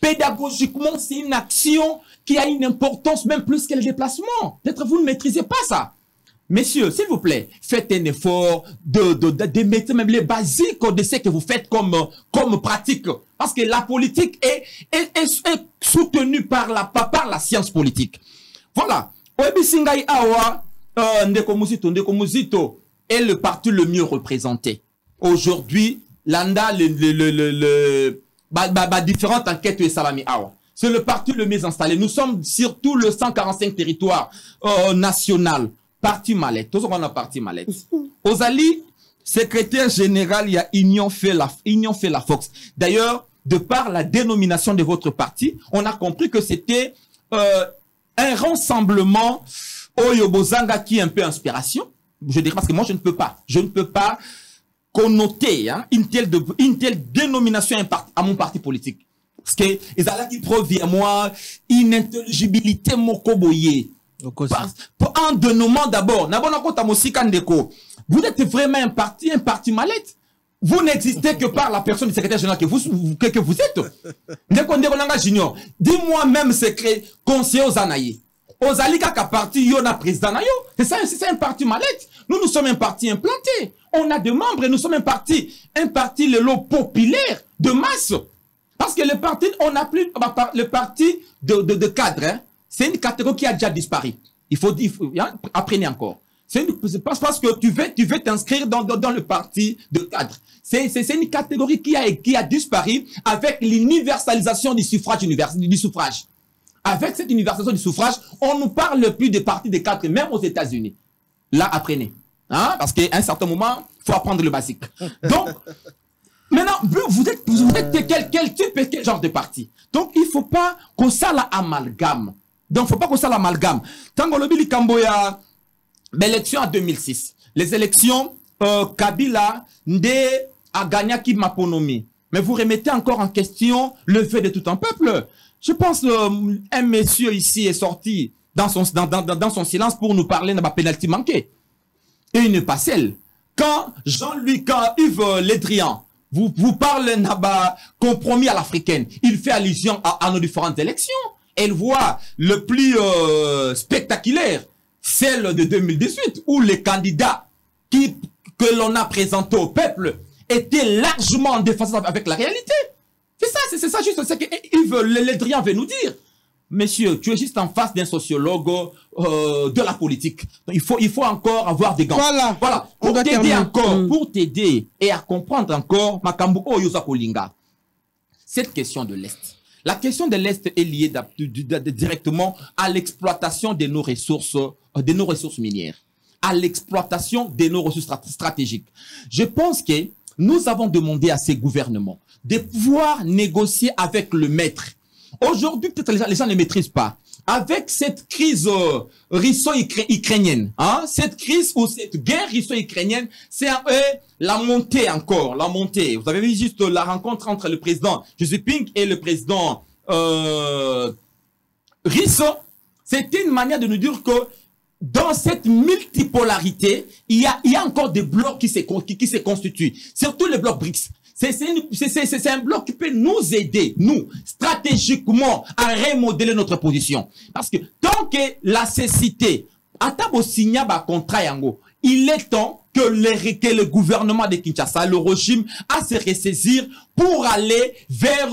Pédagogiquement, c'est une action qui a une importance même plus que le déplacement. Peut-être vous ne maîtrisez pas ça. Messieurs, s'il vous plaît, faites un effort de mettre même les basiques de ce que vous faites comme pratique. Parce que la politique est soutenue par la science politique. Voilà. Oebisingai Awa. Ndeko Muzito est le parti le mieux représenté. Aujourd'hui, l'anda différentes enquêtes de Salami Awa. C'est le parti le mieux installé. Nous sommes sur tout le 145 territoires national. Parti Mallette. Tous on a parti Mallette. Ozali, secrétaire général, il y a Union fait la Fox. D'ailleurs, de par la dénomination de votre parti, on a compris que c'était un rassemblement Oyo Bozanga qui est un peu inspiration. Je dirais parce que moi je ne peux pas connoter une telle dénomination à mon parti politique. Parce que ils allaient qui provient à moi une intelligibilité mokoboye. En dénommant d'abord, vous êtes vraiment un parti mallette. Vous n'existez que par la personne du secrétaire général que vous êtes. Dis-moi même secret conseiller aux Anaïs. Ozalika ka parti yona président na yo. C'est un parti mallette. Nous sommes un parti implanté. On a des membres et nous sommes un parti le lot populaire de masse. Parce que le parti, on n'a plus le parti de cadre. Hein. C'est une catégorie qui a déjà disparu. Il faut dire, apprenez encore. C'est parce que tu veux t'inscrire dans le parti de cadre. C'est une catégorie qui a disparu avec l'universalisation du suffrage. Avec cette universalisation du suffrage, on ne parle plus des partis de cadre, même aux États-Unis. Là, apprenez. Hein? Parce qu'à un certain moment, il faut apprendre le basique. Donc, maintenant, vous êtes quel type et quel genre de parti? Donc, il ne faut pas qu'on ça l'amalgame. Donc, il ne faut pas qu'on ça l'amalgame. Tango Lobili Kamboya, l'élection en 2006. Les élections, Kabila, a gagné qui Maponomi. Mais vous remettez encore en question le fait de tout un peuple. Je pense un monsieur ici est sorti dans son silence pour nous parler de la pénalité manquée. Et une parcelle. Quand Yves Le Drian vous parle d'un compromis à l'africaine, il fait allusion à nos différentes élections. Elle voit le plus spectaculaire, celle de 2018, où les candidats que l'on a présentés au peuple étaient largement en déphasage avec la réalité. C'est ça juste ce que Yves Le Drian veut nous dire. Monsieur, tu es juste en face d'un sociologue de la politique. Il faut encore avoir des gants. Voilà. Pour t'aider encore, pour t'aider et à comprendre encore, Makambu Oyosa Kolinga. Cette question de l'Est. La question de l'Est est liée directement à l'exploitation de nos ressources minières, à l'exploitation de nos ressources stratégiques. Je pense que nous avons demandé à ces gouvernements de pouvoir négocier avec le maître. Aujourd'hui, peut-être les gens ne maîtrisent pas. avec cette crise russo-ukrainienne, hein, cette crise ou cette guerre russo-ukrainienne, c'est la montée encore, la montée. Vous avez vu juste la rencontre entre le président Xi Jinping et le président russe. C'était une manière de nous dire que dans cette multipolarité, il y a encore des blocs qui se constituent, surtout les blocs BRICS. C'est un bloc qui peut nous aider, nous, stratégiquement, à remodeler notre position. Parce que tant que la cécité, à tabo signa ba contrat yango, il est temps que le gouvernement de Kinshasa, le régime, à se ressaisir pour aller vers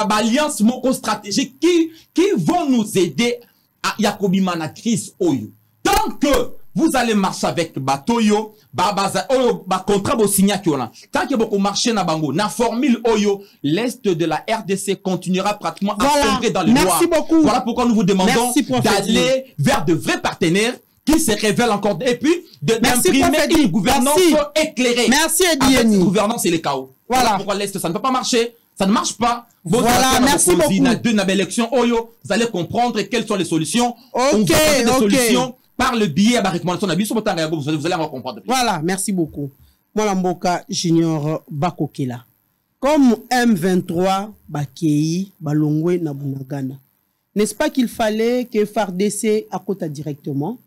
alliance moko stratégique qui vont nous aider à Yakobi Manakris Oyo. Tant que vous allez marcher avec Batoyo, contrat bo signa kiola. Tant que vous marchez na bango, na formule Oyo, l'est de la RDC continuera pratiquement à sombrer dans le noir. Beaucoup. Voilà pourquoi nous vous demandons d'aller vers de vrais partenaires qui se révèlent encore et puis d'imprimer une gouvernance éclairée. Merci Edieni. Cette gouvernance c'est le chaos. Voilà pourquoi l'est ça ne peut pas marcher. Ça ne marche pas. Voilà, merci beaucoup. Deux élections Oyo, vous allez comprendre quelles sont les solutions. On va des solutions par le biais à la recommandation vous allez en comprendre. Voilà, merci beaucoup. Molamboka Junior Bakokela. Comme M23 Bakei Balongwe Nabunagana. N'est-ce pas qu'il fallait que FARDC accota directement?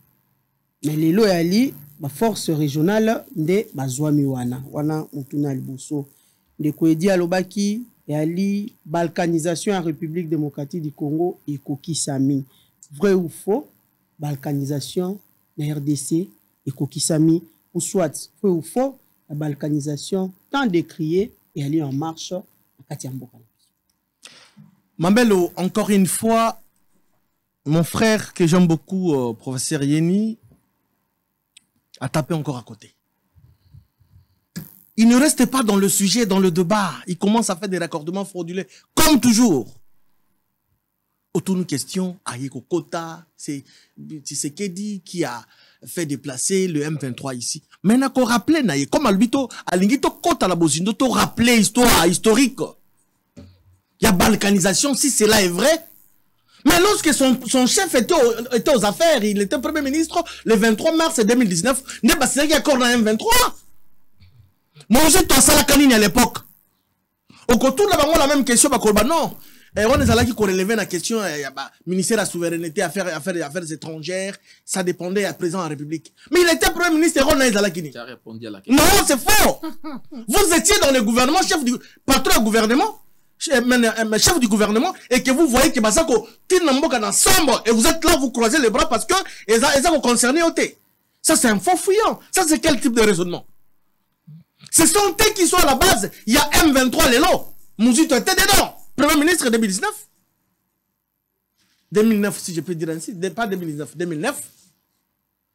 Mais les loyali, la force régionale de Bazwami Wana Mutuna Liboso. De Kouedi Alobaki et Ali, balkanisation en République démocratique du Congo et Kokisami. Vrai ou faux? Balkanisation, la RDC et Kokisami, ou soit vrai ou faux, la balkanisation tant décriée et aller en marche à Katiamboka. Mambello, encore une fois, mon frère que j'aime beaucoup, professeur Yeni, a tapé encore à côté. Il ne reste pas dans le sujet, dans le débat. Il commence à faire des raccordements frauduleux, comme toujours. Autour d'une question, Ayeko Kota, c'est Tshisekedi qui a fait déplacer le M23 ici. Mais n'a qu'à rappeler, comme Albito, Alingito Kota la Bozindo, to rappeler histoire historique. Il y a balkanisation, si cela est vrai. Mais lorsque son chef était aux affaires, il était Premier ministre, le 23 mars 2019, n'est pas c'est qui accorde dans M23. Moi, j'ai toi ça la canine à l'époque. Au contour là, la même question, non. Et on est allé qui relever la question, ministère de la souveraineté, affaires étrangères, ça dépendait à présent en République. Mais il était Premier ministre, on est allé qui. Tu as répondu à la question. Non, c'est faux. Vous étiez dans le gouvernement, patron du gouvernement, chef du gouvernement, et que vous voyez que Basako, Tinamboka dans sombre, et vous êtes là, vous croisez les bras parce que ils ont concerné au thé. Ça, c'est un faux fouillant. Ça, c'est quel type de raisonnement? Ce sont eux qui sont à la base. Il y a M23 Lelo. Mouzito était dedans. Premier ministre 2019. 2009, si je peux dire ainsi. Pas 2019. 2009.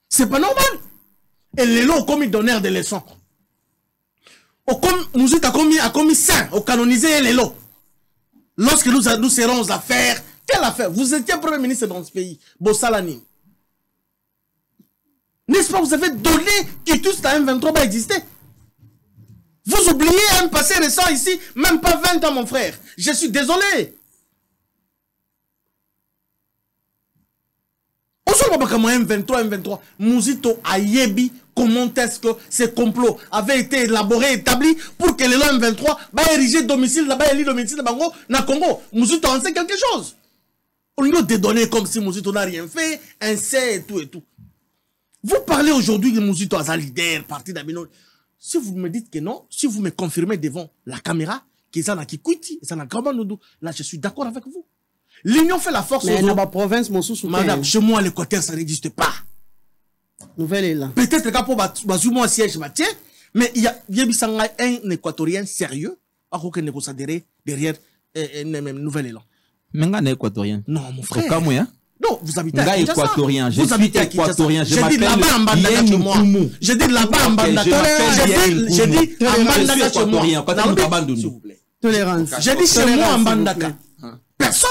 C'est pas normal. Et Lelo a commis d'honneur des leçons. Mouzito a commis saint. A canonisé Lelo. Lorsque nous serons aux affaires. Quelle affaire? Vous étiez Premier ministre dans ce pays. Bossalani. N'est-ce pas? Vous avez donné que tout ça M23 va exister. Vous oubliez un passé récent ici, même pas 20 ans, mon frère. Je suis désolé. M23, Mouzito Ayebi, comment est-ce que ces complots avaient été élaborés, établis pour que les M23 va ériger domicile là-bas, élit domicile là-bas, na Congo. Mouzito en sait quelque chose. On lui a dédonné comme si Mouzito n'a rien fait, un sait et tout et tout. Vous parlez aujourd'hui de Mouzito à leader, parti d'Abino. Si vous me dites que non, si vous me confirmez devant la caméra qu'ils en a qui quittent, ils en a comment nous, là je suis d'accord avec vous. L'union fait la force. Mais dans ma province, mon sous madame, chez moi l'Équateur ça n'existe pas. Nouvelle est là. Peut-être que pour Bazoumo siège Mathieu, mais il y a un Équatorien sérieux à aucun négociateur derrière Nouvelle Élan. Mais un Équatorien. Non mon frère. Comme moi. Non, vous habitez à Kinshasa. Équatorien. Vous habitez à Kinshasa. Je dis là-bas en Bandaka chez moi. Je dis là-bas en Bandaka. Je dis en Bandaka chez moi. S'il vous plaît. Tolérance. Je dis chez moi en Bandaka. Personne.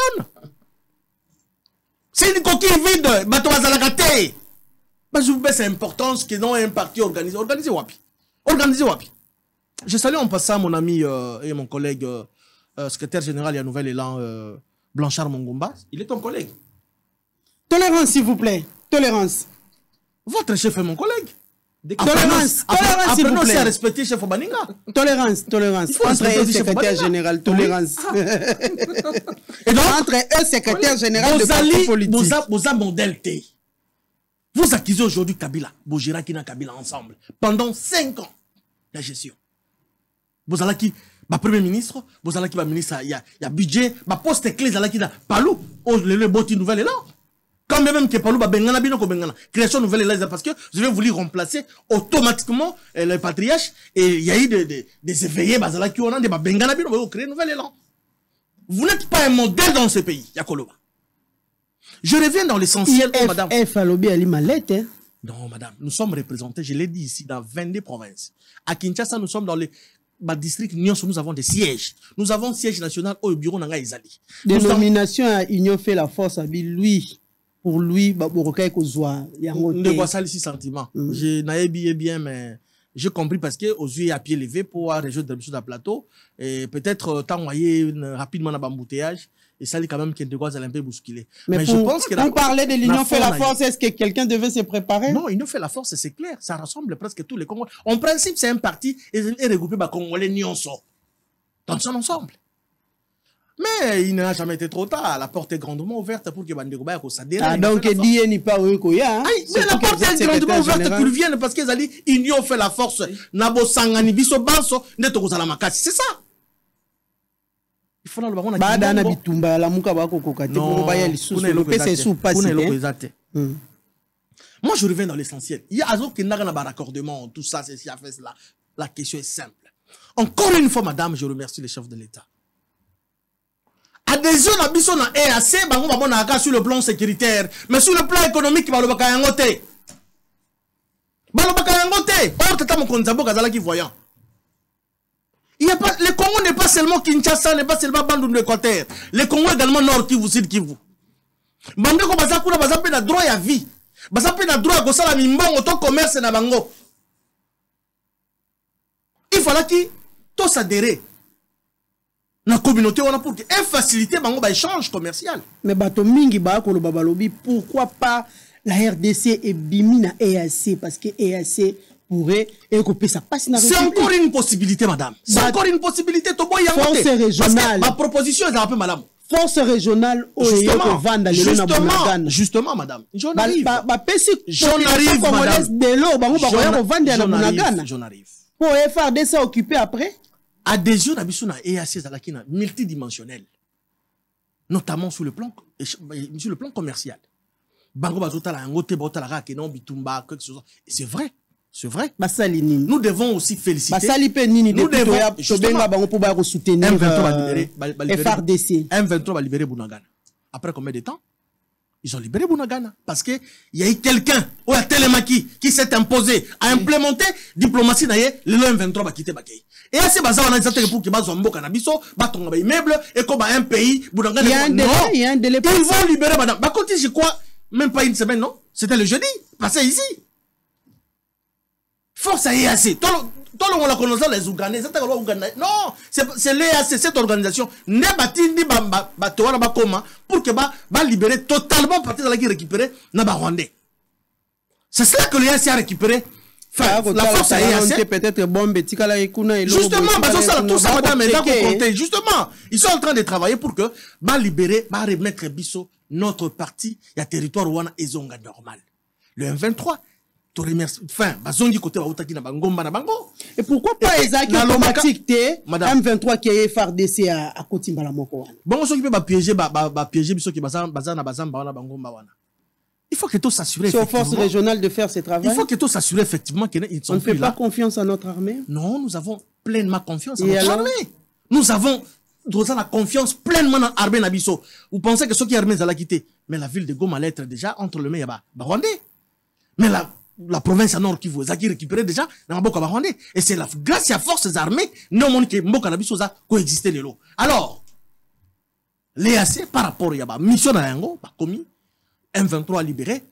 C'est une coquille vide. Bato Azalagate. Je vous baisse l'importance que non un parti organisé. Organisé Wapi. Organisé Wapi. Je salue en passant mon ami et mon collègue secrétaire général et à Nouvel Élan. Blanchard Mongomba, il est ton collègue. Tolérance, s'il vous plaît. Tolérance. Votre chef est mon collègue. Tolérance, s'il vous apprenons plaît. à respecter chef Obaninga. Tolérance. Il faut Entre respecter eux, le chef secrétaire Obaninga. général, tolérance. Et donc, entre eux, secrétaire général de parti politique. Vous avez modèle T. Vous accusez aujourd'hui Kabila, Bojira qui n'a Kabila ensemble, pendant 5 ans de gestion. Vous allez qui, premier ministre, vous allez qui, ministre, il y a budget, poste clé, vous allez qui, Palou, le boti nouvelle est là. Quand même que Palou, Bengana, Binoko Bengana, création nouvelle est là, parce que je vais vous remplacer automatiquement le patriarche, et il y a eu des éveillés, Bazala qui ont des Bengana, Binoko, vous créez nouvelle élan. Vous n'êtes pas un modèle dans ce pays, Yakoloba. Je reviens dans l'essentiel, madame. Non, madame, nous sommes représentés, je l'ai dit ici, dans 22 provinces. À Kinshasa, nous sommes dans les districts Nyonso, nous avons des sièges. Nous avons un siège national au bureau Nanga Izali. Dénomination à Union fait la force, lui. Pour lui, ne vois ça ici sentiment. Je n'avais bien, mais j'ai compris parce que aux yeux à pied levé pour rejoindre le de plateau et peut-être tant envoyer rapidement dans l'embouteillage et ça lui quand même qu'il doit un peu bousculer. Mais je pense que on parlait de l'Union fait la force, est-ce que quelqu'un devait se préparer? Non, l'Union fait la force, c'est clair, ça rassemble presque tous les Congolais. En principe, c'est un parti et regroupé par Congolais Nyonso dans son ensemble. Mais il n'a jamais été trop tard. La porte est grandement ouverte pour que Bandegouba s'adhère. Ah, donc, il n'y a pas eu quoi. Mais la porte est grandement ouverte pour qu'ils viennent parce qu'ils allaient, l'Union fait la force. Nabo Sangani, Biso Banso, Neto Zalamakasi. C'est ça. Il faut le baron. Badana Bitumba, la Mouka Bako Kokate, pour Baya les sous, le PC sous passé. Moi, je reviens dans l'essentiel. Il y a Azok qui n'a pas raccordement, tout ça, c'est ça, fait cela. La question est simple. Encore une fois, madame, je remercie les chefs de l'État. Adhésion à Bisso na EAC, bango ba bona aka sur le plan sécuritaire, mais sur le plan économique, ba lobaka yangote. Ba lobaka yangote. Or tata mon konzambo kazala qui voyant. Il y a pas, le Congo n'est pas seulement Kinshasa, n'est pas seulement Bandung de l'Équateur. Le Congo également Nord Kivu, Sud Kivu. Bande ko baza kuna baza pe na droit à vie. Baza pe na droit ko sala mimbongo to commerce na bango. Il fallait que tout s'adhérer. La communauté, on a pour faciliter l'échange commercial. Mais bato mingi ba ko lo babalobi, pourquoi pas la RDC et Bimina EAC parce que EAC pourrait écoper ça passe na. C'est encore une possibilité, madame. C'est encore une possibilité. Force régionale. Ma proposition est un peu madame. Force régionale au justement, madame. J'en arrive. J'en arrive. Pour FRDC occupé après. Adhésion à Bissou na EAC Zalakina multidimensionnel, notamment sur le plan commercial. Bango bazotala yangote botala ka kenon bitumba quelque chose. C'est vrai, c'est vrai. Nous devons aussi féliciter. Nous devons chobenga bango pour ba soutenir FRDC. M23 va libérer Bunagana. Après combien de temps? Ils ont libéré Bunagana parce que il y a eu quelqu'un ou la Télémaki qui s'est imposé à implémenter diplomatie naie le M23 va quitter Bakay. Et assez bazar on a dit pour que bazombo canabiso batonga ba immeuble et comme un pays Bunagana. Il y a un délai. Ils vont libérer madame. Bah quand je crois même pas une semaine non, c'était le jeudi passé ici. Force à EAC. Tout le monde a connu les Ougandais. Non, c'est l'EAC, cette organisation. Ne batindi batouara bakoma pour que ba libérer totalement partie de la qui récupérer na ba Rwandais. C'est cela que l'EAC a récupéré. Enfin, la force à EAC. Peut-être bombe tikala ekuna et justement, tout ça madame justement, ils sont en train de travailler pour que ba libérer, ba remettre biso notre partie, il y a territoire Rwanda et zonga normal. Le M23 enfin, et pourquoi pas Ezaki automatique M23 qui est FRDC à Kotimbala Moko? Bon, ceux qui peuvent piéger, ceux qui il faut que tout s'assure. C'est aux forces régionales de faire ce travail. Il faut que tout s'assure effectivement qu'ils sont. On ne fait pas confiance à notre armée. Non, nous avons pleinement confiance à notre armée. Nous avons la confiance pleinement dans l'armée Nabiso. Vous pensez que ceux qui armés allaient quitter, mais la ville de Goma allait être déjà entre le mains et Rwandais. Mais la province à Nord Kivu, qui récupéré déjà dans Mboka Rwandais. Et c'est grâce à forces armées, non mon que Mboka Nabiso a coexisté les lots. Alors, l'EAC, par rapport à la mission d'Ayango, commis, M23 libéré,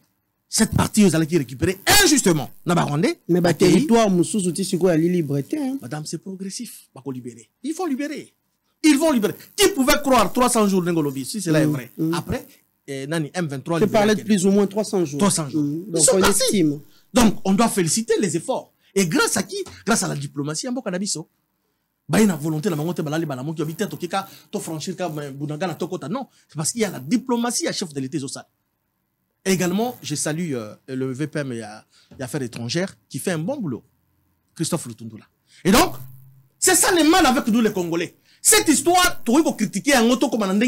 cette partie aux qui récupéré injustement dans Rwandais. Mais le territoire, Moussou, c'est quoi la liberté? Madame, c'est progressif, pas libérer. Il faut libérer. Ils vont libérer. Qui pouvait croire 300 jours Nengolobi, si cela est vrai. Après, Nani M23. Je parlais de plus ou moins 300 jours. 300 jours. Donc, on estime. Donc, on doit féliciter les efforts. Et grâce à qui? Grâce à la diplomatie, en Canabiso. Il y a volonté de franchir non, c'est parce qu'il y a la diplomatie à chef de l'État. Également, je salue le VPM et Affaires étrangères qui fait un bon boulot. Christophe Lutundula. Et donc, c'est ça le mal avec nous les Congolais. Cette histoire, tu peux critiquer un auto comme un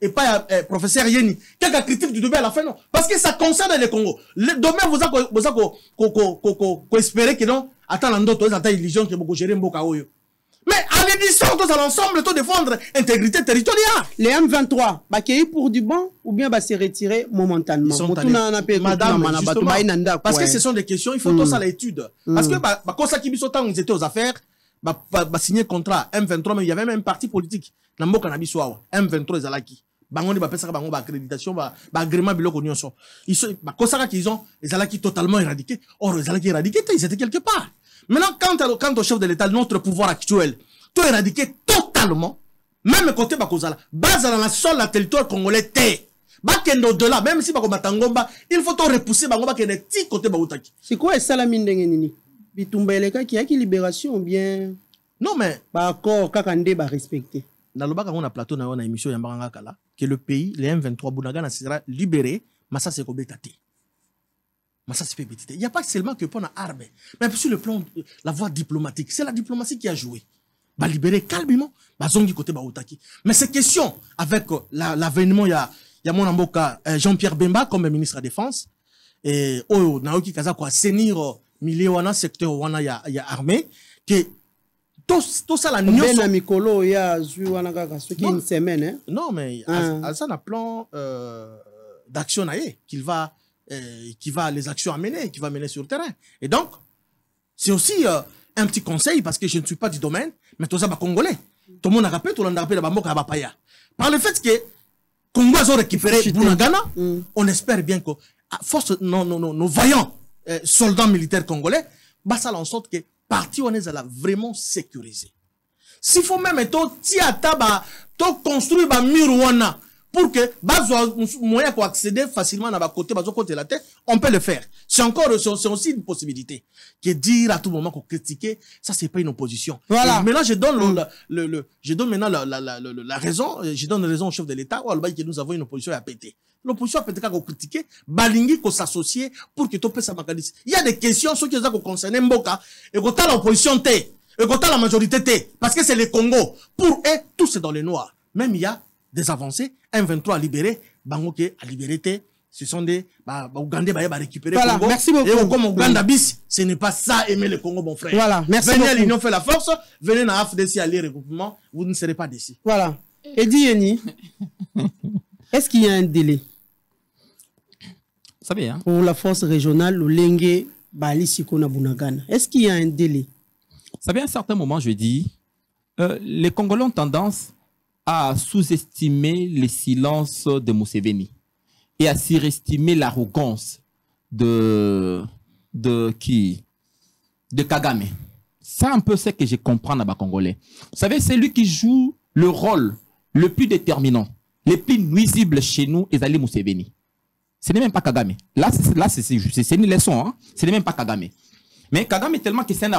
et pas professeur Yeni. Quelqu'un critique du Dubé à la fin, non. Parce que ça concerne les Congo. Demain, vous avez espérer que non, attends, l'autre, attends, illusion que vous gérez Mboka Oyo. Mais à l'édition, tous à l'ensemble, tout défendre l'intégrité territoriale. Les M23, bah, pour du bon ou bien bah, se retirer momentanément. Madame, parce que ce sont des questions, il faut tous à l'étude. Parce que, quand ça qui ils étaient aux affaires, signer contrat M23, mais il y avait même un parti politique. Nambo Cannabis M23 Zalaki. Bangondi ba pesa bango ba accréditation ba agrément biloko nyonso. Ils sont kosaka qu'ils ont les Zalaki totalement éradiqués. Or les Zalaki éradiqués, ils étaient quelque part. Maintenant quand au chef de l'État, notre pouvoir actuel, tout éradiqué totalement. Même côté bakozala, base dans la sol la territoire congolais té. Bakendo de là, même si bako batangomba, il faut tout repousser bango bakende ti côté bautaki. C'est quoi ça la mine nini? Bitumba eleka qui a qui libération ou bien non mais ba accord kakande ba respecter. Dans le bac on a plateau na émission yambanga kala que le pays les M23 Bunagana sera libéré, mais ça c'est comme bétaté. Mais ça c'est fait bétaté. Il n'y a pas seulement que pour la arme, mais sur le plan la voie diplomatique, c'est la diplomatie qui a joué. Ba libérer calmement, ba zongi côté ba utaki. Mais ces questions avec l'avènement il y a mon amboka Jean-Pierre Bemba comme ministre de la Défense et Naoki Kaza quoi assainir milieu wana secteur wana ya armée que tout ça la nuance ben mikolo ya zu wana kaka ce qui une semaine hein non mais ça na plan d'action qu'il va qui va les actions amener qui va mener sur le terrain et donc c'est aussi un petit conseil parce que je ne suis pas du domaine mais tout ça ba congolais tout le monde a rappelé tout le monde a rappelé ba mboka ba paya par le fait que Congo a récupéré Bunagana on espère bien que à force nos vaillants soldats militaires congolais, bah ça en sorte que parti on est vraiment sécurisé. S'il faut même tout construire un mur pour que moyen pour accéder facilement à côté de la tête, on peut le faire. C'est aussi une possibilité. Que dire à tout moment qu'on critique, ça c'est pas une opposition. Voilà. Maintenant je donne je donne maintenant la raison, je donne raison au chef de l'État que nous avons une opposition à péter. L'opposition peut-être qu'on critique, balingi qu'on s'associe pour que tout puisse s'organiser. Il y a des questions sur qui concernent Mboka et quand l'opposition t'est et quand la majorité t'est parce que c'est le Congo. Pour eux, tout c'est dans le noir. Même il y a des avancées, M23 a libéré, Bangoke a libéré, ce sont des Ougandais va récupérer voilà, Congo. Merci beaucoup. Et comme Ouganda bis, ce n'est pas ça aimer le Congo mon frère. Voilà, merci venez beaucoup. à l'Union fait la force, venez à AFDC à les regroupements, vous ne serez pas déçus. Voilà. Eddie Yeni, est-ce qu'il y a un délai? Ça va, hein? Pour la force régionale, le Lengue Bali Sikona Bunagana. Est-ce qu'il y a un délai? Ça vient à un certain moment, je dis, les Congolais ont tendance à sous-estimer le silence de Museveni et à surestimer l'arrogance de Kagame. C'est un peu ce que je comprends dans les Congolais. Vous savez, c'est lui qui joue le rôle le plus déterminant, le plus nuisible chez nous, Ezali Museveni. Ce n'est même pas Kagame. Là, c'est une leçon. Hein? Ce n'est même pas Kagame. Mais Kagame est tellement que c'est un